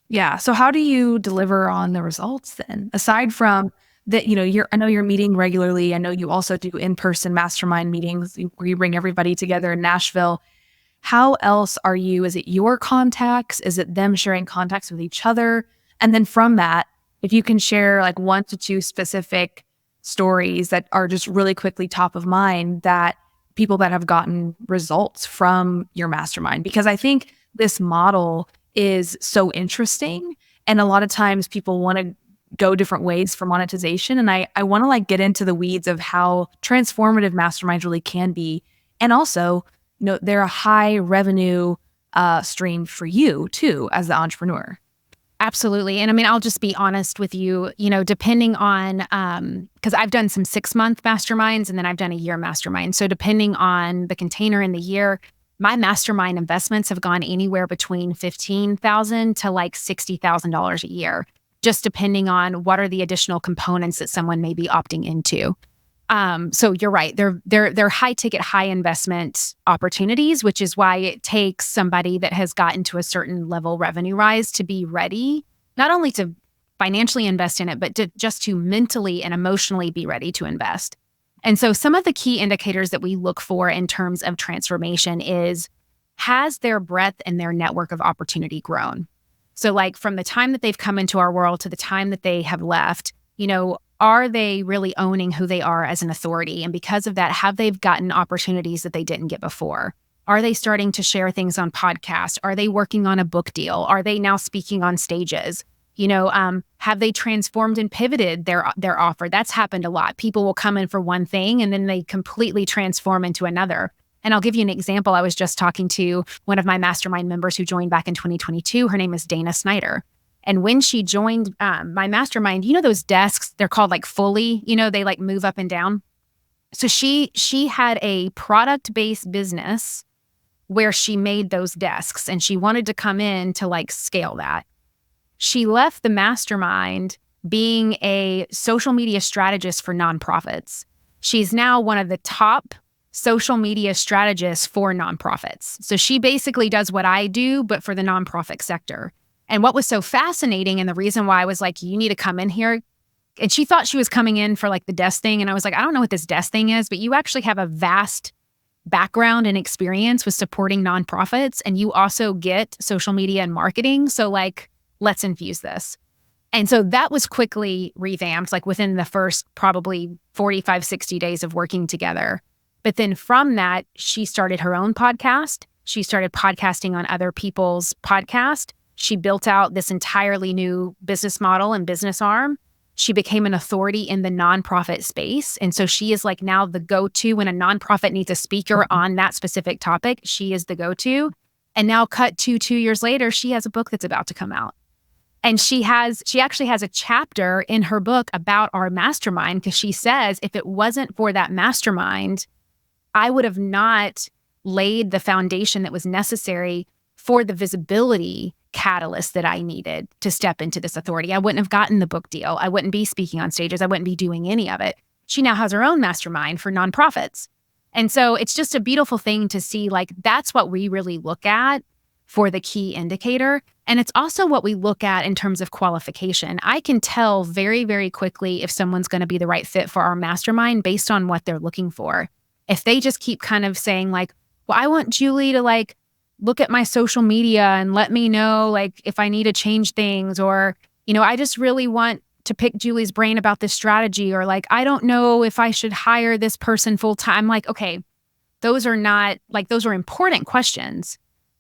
Yeah. So how do you deliver on the results then? Aside from that, I know you're meeting regularly. I know you also do in-person mastermind meetings where you bring everybody together in Nashville. How else is it your contacts? Is it them sharing contacts with each other? And then from that, if you can share like 1 to 2 specific stories that are just really quickly top of mind that people that have gotten results from your mastermind, because I think this model is so interesting. And a lot of times people want to go different ways for monetization. And I want to like get into the weeds of how transformative masterminds really can be. And also, they're a high revenue stream for you too, as the entrepreneur. Absolutely. And I mean, I'll just be honest with you, depending on, because I've done some 6-month masterminds and then I've done a year mastermind. So depending on the container in the year, my mastermind investments have gone anywhere between $15,000 to like $60,000 a year, just depending on what are the additional components that someone may be opting into. So you're right. They're high ticket, high investment opportunities, which is why it takes somebody that has gotten to a certain level revenue rise to be ready, not only to financially invest in it, but just to mentally and emotionally be ready to invest. And so some of the key indicators that we look for in terms of transformation is, has their breadth and their network of opportunity grown? So like from the time that they've come into our world to the time that they have left, are they really owning who they are as an authority? And because of that, have they gotten opportunities that they didn't get before? Are they starting to share things on podcasts? Are they working on a book deal? Are they now speaking on stages? Have they transformed and pivoted their offer? That's happened a lot. People will come in for one thing and then they completely transform into another. And I'll give you an example. I was just talking to one of my mastermind members who joined back in 2022. Her name is Dana Snyder. And when she joined my mastermind, those desks, they're called like Fully, they like move up and down. So she had a product-based business where she made those desks and she wanted to come in to like scale that. She left the mastermind being a social media strategist for nonprofits. She's now one of the top social media strategists for nonprofits. So she basically does what I do, but for the nonprofit sector. And what was so fascinating, and the reason why I was like, you need to come in here, and she thought she was coming in for like the desk thing. And I was like, I don't know what this desk thing is, but you actually have a vast background and experience with supporting nonprofits. And you also get social media and marketing. So like, let's infuse this. And so that was quickly revamped, like within the first probably 45, 60 days of working together. But then from that, she started her own podcast. She started podcasting on other people's podcasts. She built out this entirely new business model and business arm. She became an authority in the nonprofit space. And so she is like now the go-to when a nonprofit needs a speaker on that specific topic. She is the go-to. And now cut to 2 years later, she has a book that's about to come out. And she actually has a chapter in her book about our mastermind because she says, if it wasn't for that mastermind, I would have not laid the foundation that was necessary for the visibility catalyst that I needed to step into this authority. I wouldn't have gotten the book deal. I wouldn't be speaking on stages. I wouldn't be doing any of it. She now has her own mastermind for nonprofits. And so it's just a beautiful thing to see, like, that's what we really look at for the key indicator. And it's also what we look at in terms of qualification. I can tell very, very quickly if someone's going to be the right fit for our mastermind based on what they're looking for. If they just keep kind of saying like, well, I want Julie to like look at my social media and let me know like if I need to change things, or, I just really want to pick Julie's brain about this strategy, or like, I don't know if I should hire this person full time. Like, okay, those are important questions,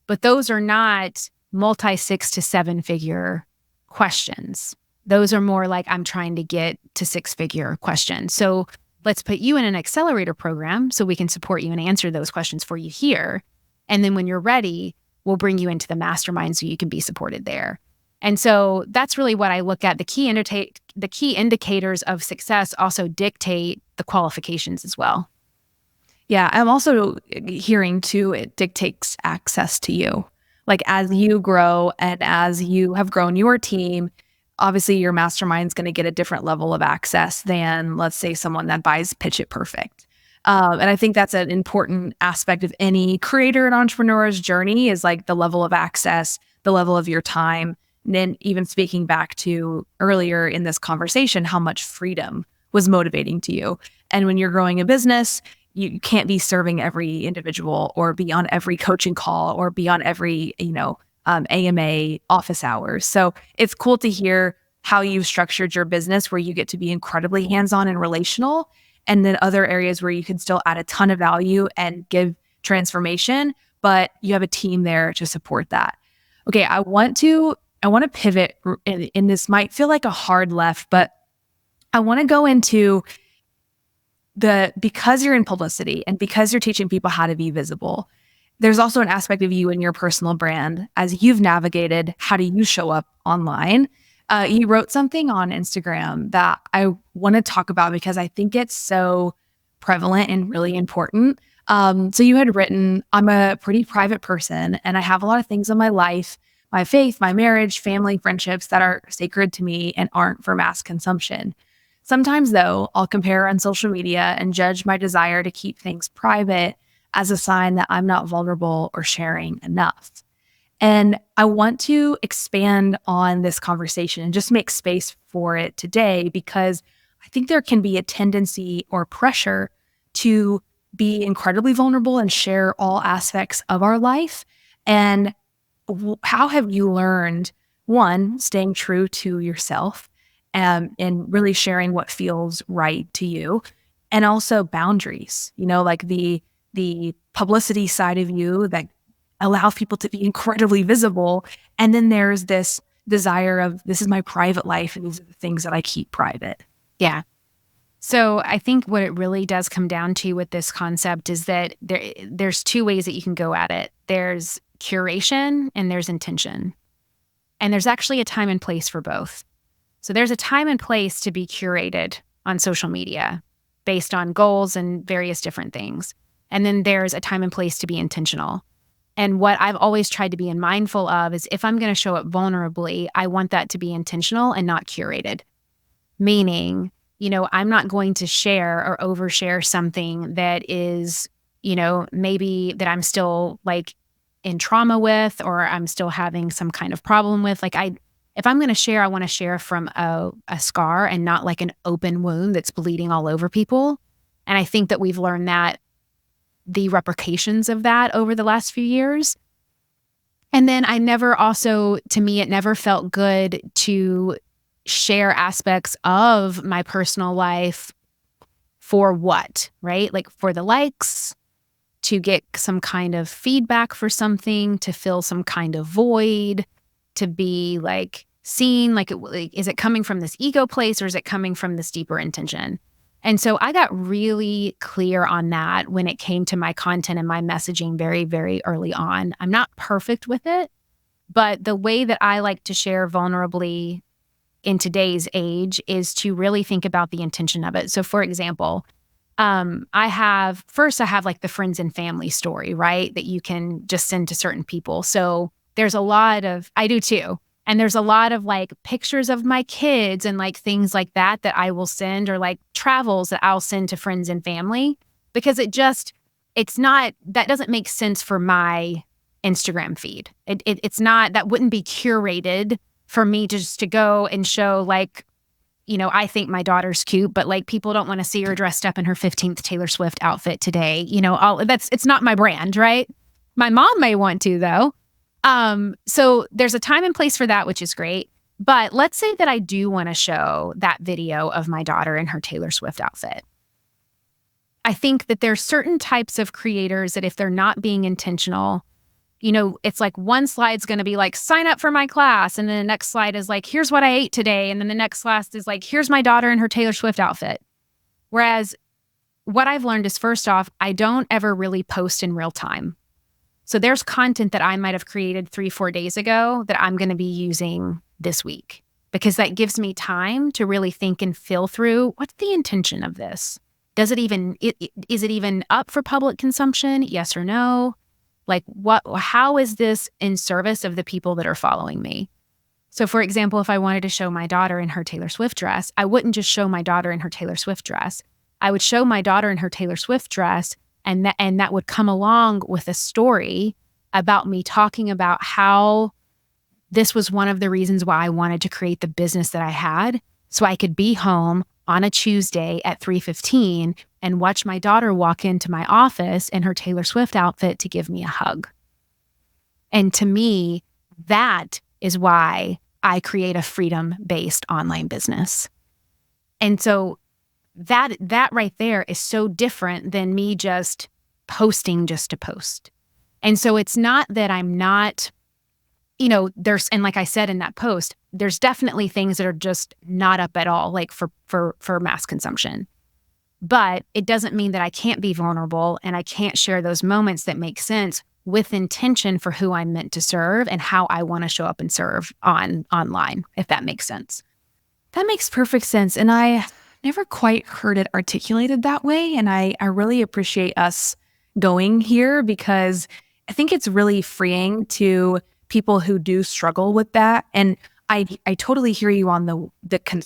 but those are not multi 6 to 7 figure questions. Those are more like, I'm trying to get to 6-figure questions. So let's put you in an accelerator program so we can support you and answer those questions for you here. And then when you're ready, we'll bring you into the mastermind so you can be supported there. And so that's really what I look at. The key indicators of success also dictate the qualifications as well. Yeah, I'm also hearing too, it dictates access to you. Like as you grow and as you have grown your team, obviously your mastermind's going to get a different level of access than, let's say, someone that buys Pitch It Perfect. And I think that's an important aspect of any creator and entrepreneur's journey, is like the level of access, the level of your time. And then even speaking back to earlier in this conversation, how much freedom was motivating to you. And when you're growing a business, you can't be serving every individual or be on every coaching call or be on every, AMA office hours. So it's cool to hear how you've structured your business where you get to be incredibly hands-on and relational, and then other areas where you can still add a ton of value and give transformation, but you have a team there to support that. Okay, I want to pivot, and this might feel like a hard left, but I want to go into because you're in publicity and because you're teaching people how to be visible, there's also an aspect of you and your personal brand as you've navigated how do you show up online. You wrote something on Instagram that I want to talk about because I think it's so prevalent and really important. So you had written, I'm a pretty private person and I have a lot of things in my life, my faith, my marriage, family, friendships that are sacred to me and aren't for mass consumption. Sometimes, though, I'll compare on social media and judge my desire to keep things private as a sign that I'm not vulnerable or sharing enough. And I want to expand on this conversation and just make space for it today, because I think there can be a tendency or pressure to be incredibly vulnerable and share all aspects of our life. And how have you learned, one, staying true to yourself, and really sharing what feels right to you, and also boundaries, like the publicity side of you that allow people to be incredibly visible. And then there's this desire of, this is my private life and these are the things that I keep private. Yeah. So I think what it really does come down to with this concept is that there's two ways that you can go at it. There's curation and there's intention. And there's actually a time and place for both. So there's a time and place to be curated on social media based on goals and various different things. And then there's a time and place to be intentional. And what I've always tried to be mindful of is, if I'm going to show up vulnerably, I want that to be intentional and not curated. Meaning, I'm not going to share or overshare something that is, maybe that I'm still like in trauma with, or I'm still having some kind of problem with. If I'm going to share, I want to share from a scar and not like an open wound that's bleeding all over people. And I think that we've learned that the repercussions of that over the last few years. And then it never felt good to share aspects of my personal life for what, right? Like for the likes, to get some kind of feedback for something, to fill some kind of void, to be like seen, is it coming from this ego place or is it coming from this deeper intention? And so I got really clear on that when it came to my content and my messaging very, very early on. I'm not perfect with it, but the way that I like to share vulnerably in today's age is to really think about the intention of it. So for example, I have like the friends and family story, right? That you can just send to certain people. So there's a lot of, I do too. And there's a lot of like pictures of my kids and like things like that I will send, or like travels that I'll send to friends and family, because that doesn't make sense for my Instagram feed. It's not, that wouldn't be curated for me just to go and show like I think my daughter's cute, but like people don't want to see her dressed up in her 15th Taylor Swift outfit today. It's not my brand, right? My mom may want to though. So there's a time and place for that, which is great. But let's say that I do want to show that video of my daughter in her Taylor Swift outfit. I think that there's certain types of creators that if they're not being intentional, it's like one slide's going to be like, sign up for my class. And then the next slide is like, here's what I ate today. And then the next class is like, here's my daughter in her Taylor Swift outfit. Whereas what I've learned is, first off, I don't ever really post in real time. So there's content that I might have created 3-4 days ago that I'm going to be using this week, because that gives me time to really think and feel through, what's the intention of this? Is it even up for public consumption? Yes or no? Like how is this in service of the people that are following me? So for example, if I wanted to show my daughter in her Taylor Swift dress, I wouldn't just show my daughter in her Taylor Swift dress. I would show my daughter in her Taylor Swift dress, and that would come along with a story about me talking about how this was one of the reasons why I wanted to create the business that I had, so I could be home on a Tuesday at 3:15 and watch my daughter walk into my office in her Taylor Swift outfit to give me a hug. And to me, that is why I create a freedom-based online business. And so that right there is so different than me just posting just to post. And so it's not that I'm not, and like I said in that post, there's definitely things that are just not up at all, like for mass consumption. But it doesn't mean that I can't be vulnerable and I can't share those moments that make sense with intention for who I'm meant to serve and how I want to show up and serve online, if that makes sense. That makes perfect sense. And I never quite heard it articulated that way. And I really appreciate us going here, because I think it's really freeing to people who do struggle with that. And I totally hear you on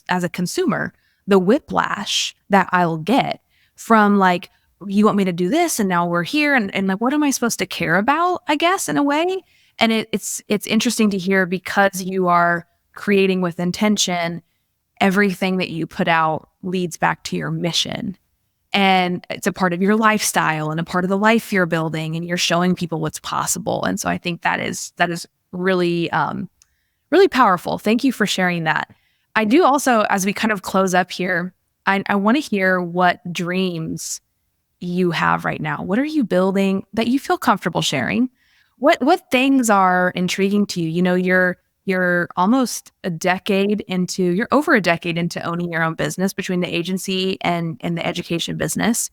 as a consumer, the whiplash that I'll get from like, you want me to do this and now we're here. And like, what am I supposed to care about, I guess, in a way? And it's interesting to hear, because you are creating with intention, everything that you put out leads back to your mission. And it's a part of your lifestyle and a part of the life you're building, and you're showing people what's possible. And so I think that is really, really powerful. Thank you for sharing that. I do also, as we kind of close up here, I want to hear what dreams you have right now. What are you building that you feel comfortable sharing? What things are intriguing to you? You're almost you're over a decade into owning your own business, between the agency and the education business.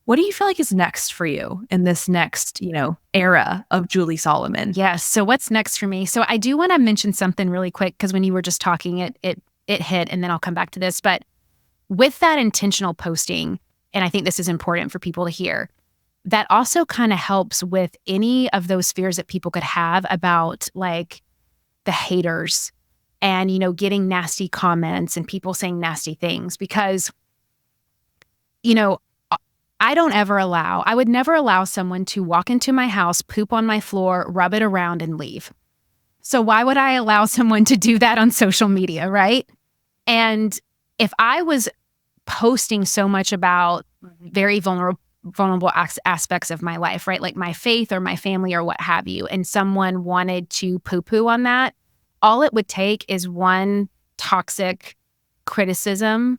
What do you feel like is next for you in this next, era of Julie Solomon? Yes. So what's next for me? So I do want to mention something really quick, because when you were just talking, it hit, and then I'll come back to this. But with that intentional posting, and I think this is important for people to hear, that also kind of helps with any of those fears that people could have about like the haters and, getting nasty comments and people saying nasty things, because, I would never allow someone to walk into my house, poop on my floor, rub it around, and leave. So why would I allow someone to do that on social media, right? And if I was posting so much about very vulnerable aspects of my life, right? Like my faith or my family or what have you, and someone wanted to poo-poo on that, all it would take is one toxic criticism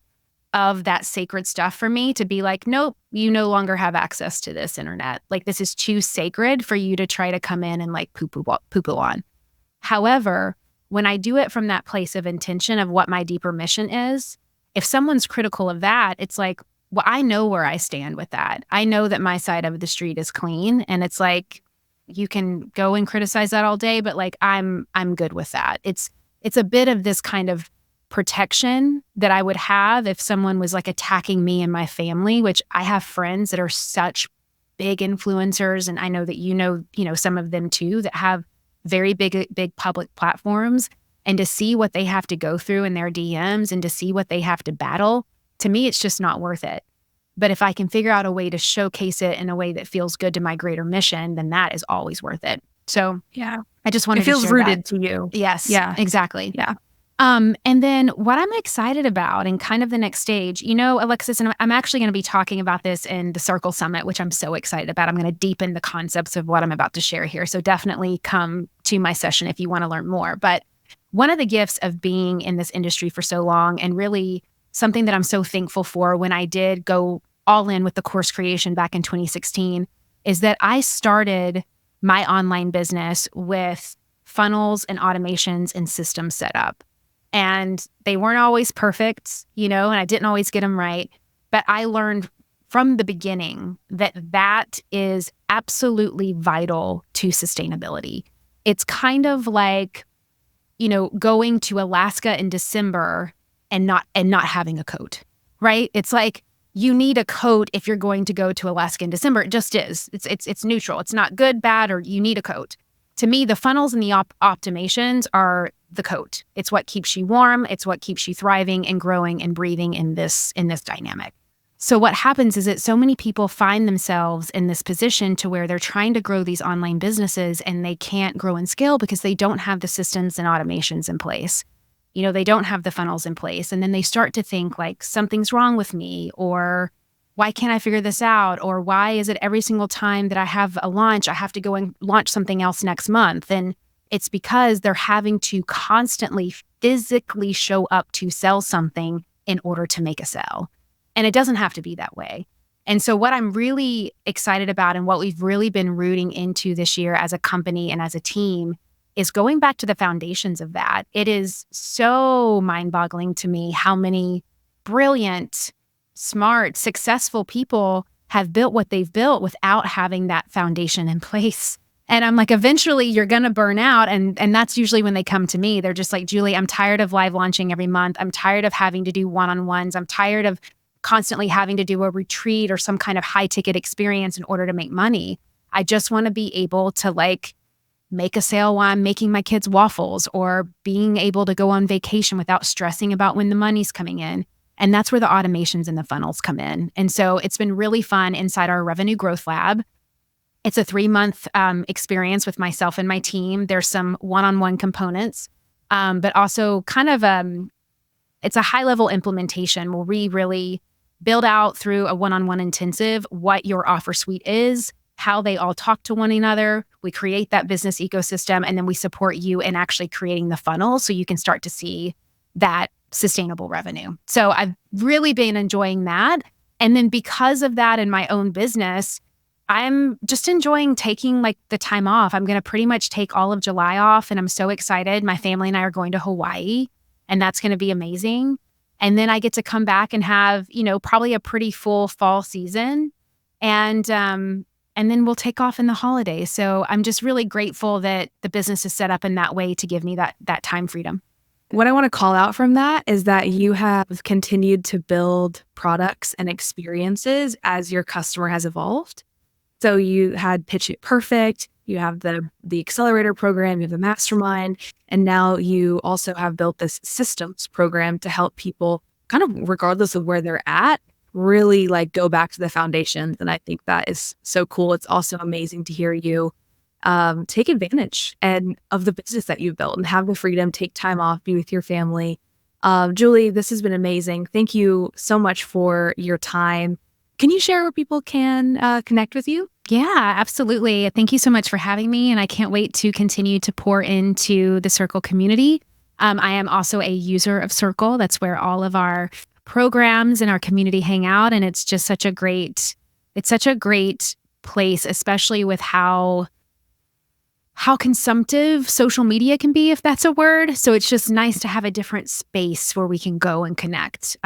of that sacred stuff for me to be like, nope, you no longer have access to this internet. Like, this is too sacred for you to try to come in and like poo-poo on. However, when I do it from that place of intention of what my deeper mission is, if someone's critical of that, it's like, well, I know where I stand with that. I know that my side of the street is clean, and it's like, you can go and criticize that all day, but like, I'm good with that. It's a bit of this kind of protection that I would have if someone was like attacking me and my family, which I have friends that are such big influencers. And I know that you know some of them too, that have very big public platforms, and to see what they have to go through in their DMs and to see what they have to battle, to me, it's just not worth it. But if I can figure out a way to showcase it in a way that feels good to my greater mission, then that is always worth it. So yeah, I just wanted to share it feels rooted that. to you. Yes. Yeah. Exactly. Yeah. And then what I'm excited about and kind of the next stage, Alexis, and I'm actually going to be talking about this in the Circle Summit, which I'm so excited about. I'm going to deepen the concepts of what I'm about to share here. So definitely come to my session if you want to learn more. But one of the gifts of being in this industry for so long, and really something that I'm so thankful for when I did go all in with the course creation back in 2016, is that I started my online business with funnels and automations and systems set up. And they weren't always perfect, and I didn't always get them right. But I learned from the beginning that that is absolutely vital to sustainability. It's kind of like, going to Alaska in December and not having a coat, right? It's like you need a coat if you're going to go to Alaska in December. It just is. It's neutral. It's not good, bad, or you need a coat. To me, the funnels and the optimations are the coat. It's what keeps you warm. It's what keeps you thriving and growing and breathing in this dynamic. So what happens is that so many people find themselves in this position to where they're trying to grow these online businesses and they can't grow and scale because they don't have the systems and automations in place. They don't have the funnels in place. And then they start to think like something's wrong with me, or why can't I figure this out? Or why is it every single time that I have a launch, I have to go and launch something else next month? And it's because they're having to constantly physically show up to sell something in order to make a sale. And it doesn't have to be that way. And so what I'm really excited about and what we've really been rooting into this year as a company and as a team is going back to the foundations of that. It is so mind-boggling to me how many brilliant, smart, successful people have built what they've built without having that foundation in place. And I'm like, eventually you're going to burn out. And that's usually when they come to me. They're just like, Julie, I'm tired of live launching every month. I'm tired of having to do one-on-ones. I'm tired of constantly having to do a retreat or some kind of high ticket experience in order to make money. I just want to be able to make a sale while I'm making my kids waffles, or being able to go on vacation without stressing about when the money's coming in. And that's where the automations and the funnels come in. And so it's been really fun inside our Revenue Growth Lab. It's a 3-month experience with myself and my team. There's some one-on-one components, but also kind of it's a high-level implementation where we really build out through a one-on-one intensive what your offer suite is, how they all talk to one another. We create that business ecosystem, and then we support you in actually creating the funnel so you can start to see that sustainable revenue. So I've really been enjoying that. And then because of that in my own business, I'm just enjoying taking the time off. I'm going to pretty much take all of July off, and I'm so excited. My family and I are going to Hawaii, and that's going to be amazing. And then I get to come back and have, probably a pretty full fall season. And then we'll take off in the holidays. So I'm just really grateful that the business is set up in that way to give me that time freedom. What I want to call out from that is that you have continued to build products and experiences as your customer has evolved. So you had Pitch It Perfect, you have the Accelerator program, you have the Mastermind, and now you also have built this systems program to help people kind of regardless of where they're at, really go back to the foundations. And I think that is so cool. It's also amazing to hear you take advantage of the business that you've built and have the freedom, take time off, be with your family. Julie, this has been amazing. Thank you so much for your time. Can you share where people can connect with you? Yeah, absolutely. Thank you so much for having me. And I can't wait to continue to pour into the Circle community. I am also a user of Circle. That's where all of our programs and our community hang out. And it's just such a great place, especially with how consumptive social media can be, if that's a word. So it's just nice to have a different space where we can go and connect.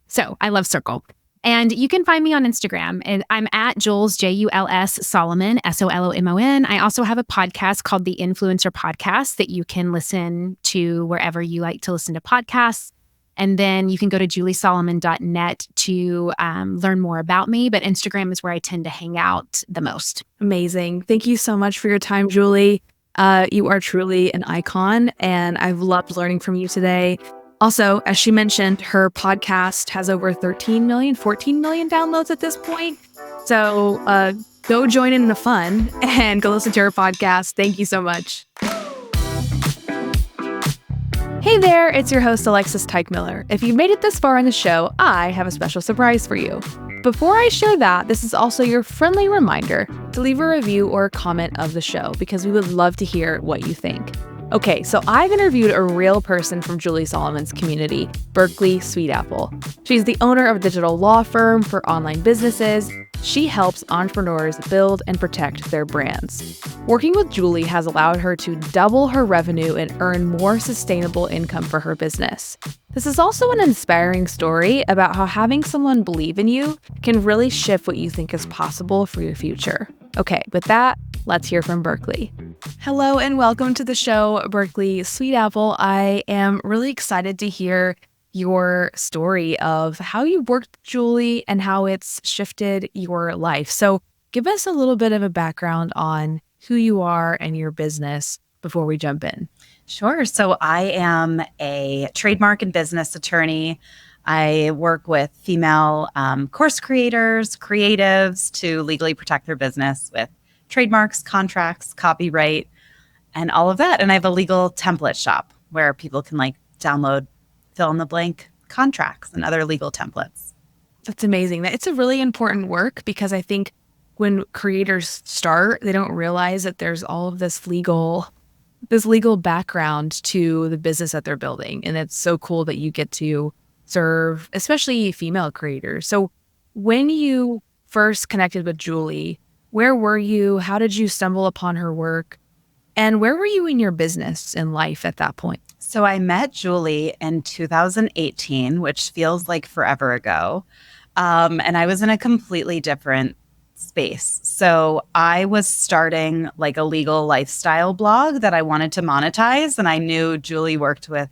So I love Circle. And you can find me on Instagram. And I'm at Jules, Juls Solomon, Solomon. I also have a podcast called The Influencer Podcast that you can listen to wherever you like to listen to podcasts. And then you can go to juliesolomon.net to learn more about me. But Instagram is where I tend to hang out the most. Amazing. Thank you so much for your time, Julie. You are truly an icon, and I've loved learning from you today. Also, as she mentioned, her podcast has over 13 million, 14 million downloads at this point. So go join in the fun and go listen to her podcast. Thank you so much. Hey there, it's your host Alexis Teichmiller. If you made it this far in the show, I have a special surprise for you. Before I share that, this is also your friendly reminder to leave a review or a comment of the show because we would love to hear what you think. Okay, so I've interviewed a real person from Julie Solomon's community, Berkeley Sweet Apple. She's the owner of a digital law firm for online businesses. She helps entrepreneurs build and protect their brands. Working with Julie has allowed her to double her revenue and earn more sustainable income for her business. This is also an inspiring story about how having someone believe in you can really shift what you think is possible for your future. Okay, with that, let's hear from Berkeley. Hello and welcome to the show, Berkeley Sweet Apple. I am really excited to hear your story of how you worked with Julie and how it's shifted your life. So give us a little bit of a background on who you are and your business before we jump in. Sure. So I am a trademark and business attorney. I work with female course creators, creatives to legally protect their business with trademarks, contracts, copyright, and all of that. And I have a legal template shop where people can download fill in the blank contracts and other legal templates. That's amazing. It's a really important work because I think when creators start, they don't realize that there's all of this legal background to the business that they're building. And it's so cool that you get to serve, especially female creators. So when you first connected with Julie, where were you? How did you stumble upon her work? And where were you in your business and life at that point? So I met Julie in 2018, which feels like forever ago. And I was in a completely different space. So I was starting a legal lifestyle blog that I wanted to monetize. And I knew Julie worked with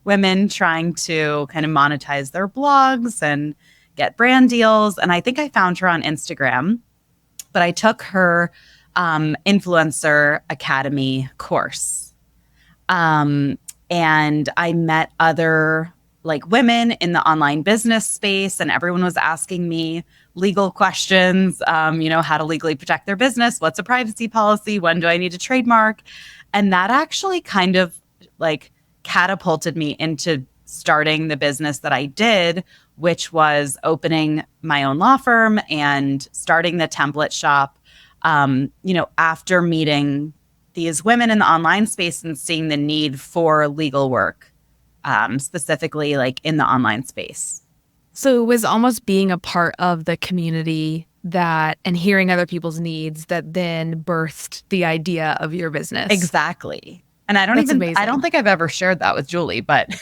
women trying to kind of monetize their blogs and get brand deals. And I think I found her on Instagram, but I took her Influencer Academy course. And I met other women in the online business space, and everyone was asking me legal questions, how to legally protect their business, what's a privacy policy, when do I need to trademark? And that actually kind of catapulted me into starting the business that I did, which was opening my own law firm and starting the template shop, after meeting these women in the online space and seeing the need for legal work, specifically in the online space. So it was almost being a part of the community and hearing other people's needs that then birthed the idea of your business. Exactly. And I don't think I've ever shared that with Julie, but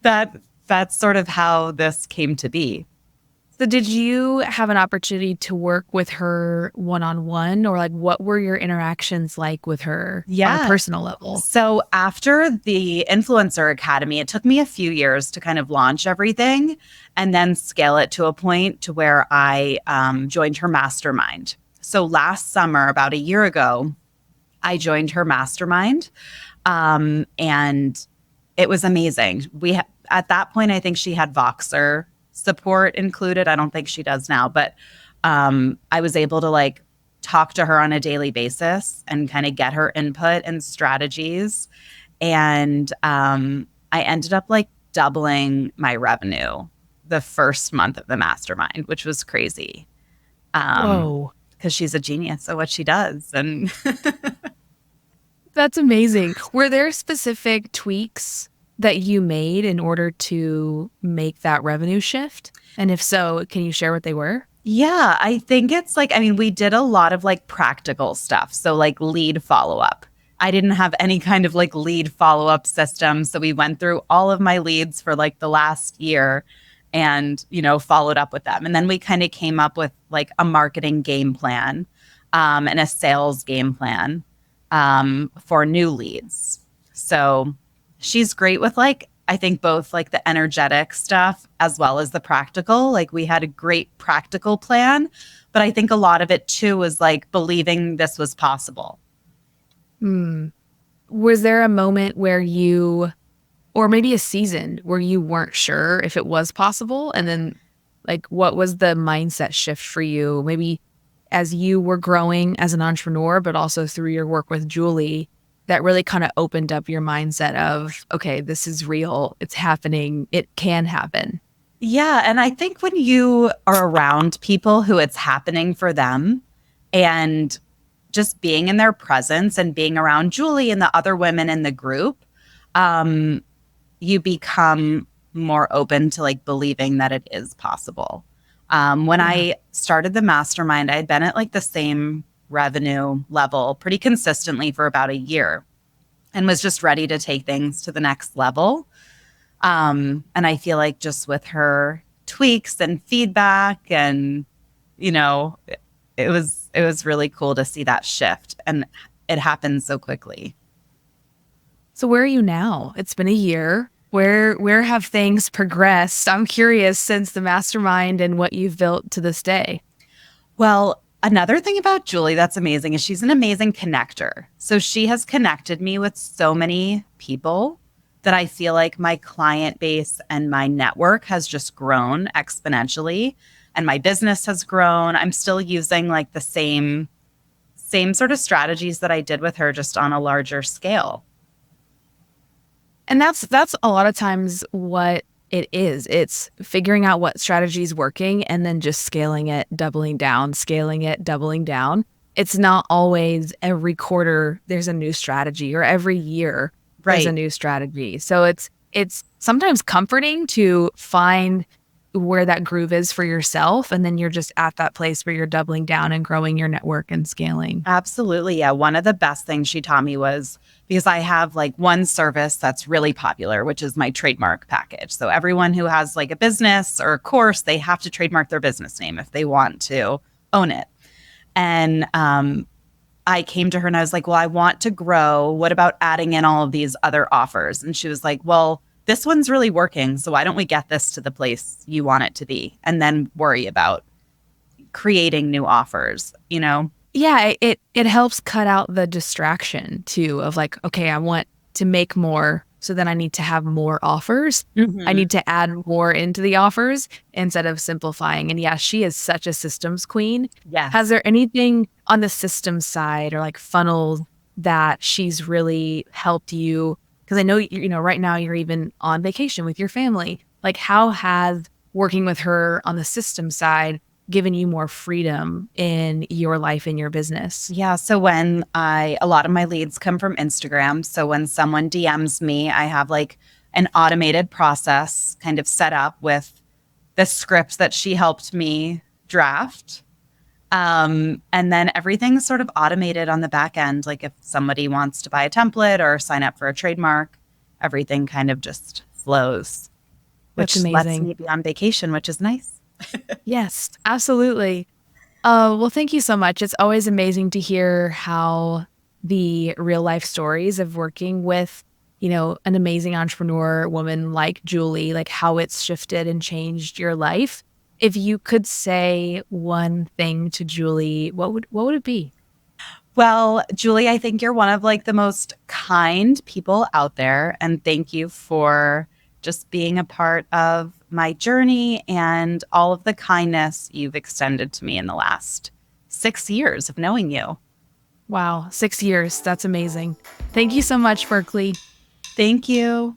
that's sort of how this came to be. So did you have an opportunity to work with her one-on-one, or what were your interactions like with her on a personal level? So after the Influencer Academy, it took me a few years to kind of launch everything and then scale it to a point to where I joined her mastermind. So last summer, about a year ago, I joined her mastermind, and it was amazing. At that point, I think she had Voxer support included. I don't think she does now, but I was able to talk to her on a daily basis and kind of get her input and strategies. And I ended up doubling my revenue the first month of the mastermind, which was crazy. Whoa. Because she's a genius at what she does. And that's amazing. Were there specific tweaks that you made in order to make that revenue shift? And if so, can you share what they were? Yeah, I think it's we did a lot of practical stuff. So lead follow-up. I didn't have any kind of lead follow-up system. So we went through all of my leads for the last year and, followed up with them. And then we kind of came up with a marketing game plan and a sales game plan for new leads. So she's great with I think both the energetic stuff as well as the practical. We had a great practical plan, but I think a lot of it too was believing this was possible. Was there a moment where or maybe a season where you weren't sure if it was possible? And then what was the mindset shift for you? Maybe as you were growing as an entrepreneur, but also through your work with Julie, that really kind of opened up your mindset of, okay, this is real. It's happening. It can happen. Yeah. And I think when you are around people who it's happening for them and just being in their presence and being around Julie and the other women in the group, you become more open to like believing that it is possible. When I started the mastermind, I had been at like the same revenue level pretty consistently for about a year and was just ready to take things to the next level. And I feel like just with her tweaks and feedback and, you know, it was really cool to see that shift, and it happened so quickly. So where are you now? It's been a year. Where have things progressed? I'm curious since the mastermind and what you've built to this day. Well, another thing about Julie that's amazing is she's an amazing connector. So she has connected me with so many people that I feel like my client base and my network has just grown exponentially, and my business has grown. I'm still using like the same sort of strategies that I did with her, just on a larger scale. And that's a lot of times what it is. It's figuring out what strategy is working and then just scaling it, doubling down, scaling it, doubling down. It's not always every quarter there's a new strategy, or every year there's a new strategy. So it's sometimes comforting to find where that groove is for yourself, and then you're just at that place where you're doubling down and growing your network and scaling. Absolutely. Yeah. One of the best things she taught me was, because I have like one service that's really popular, which is my trademark package. So everyone who has like a business or a course, they have to trademark their business name if they want to own it. And I came to her and I was like, well, I want to grow. What about adding in all of these other offers? And she was like, well, this one's really working. So why don't we get this to the place you want it to be, and then worry about creating new offers, you know? Yeah, it helps cut out the distraction too of like, okay, I want to make more, so then I need to have more offers. I need to add more into the offers instead of simplifying. And yeah, she is such a systems queen. Yeah. Has there anything on the systems side or like funnels that she's really helped you? Because I know, you know, right now you're even on vacation with your family. Like, how has working with her on the system side given you more freedom in your life and your business? Yeah. So when a lot of my leads come from Instagram. So when someone DMs me, I have like an automated process kind of set up with the scripts that she helped me draft. And then everything's sort of automated on the back end. Like if somebody wants to buy a template or sign up for a trademark, everything kind of just flows, which lets me be on vacation, which is nice. Yes, absolutely. Well, thank you so much. It's always amazing to hear how the real life stories of working with, you know, an amazing entrepreneur woman like Julie, like how it's shifted and changed your life. If you could say one thing to Julie, what would it be? Well, Julie, I think you're one of like the most kind people out there. And thank you for just being a part of my journey and all of the kindness you've extended to me in the last 6 years of knowing you. Wow, 6 years. That's amazing. Thank you so much, Berkeley. Thank you.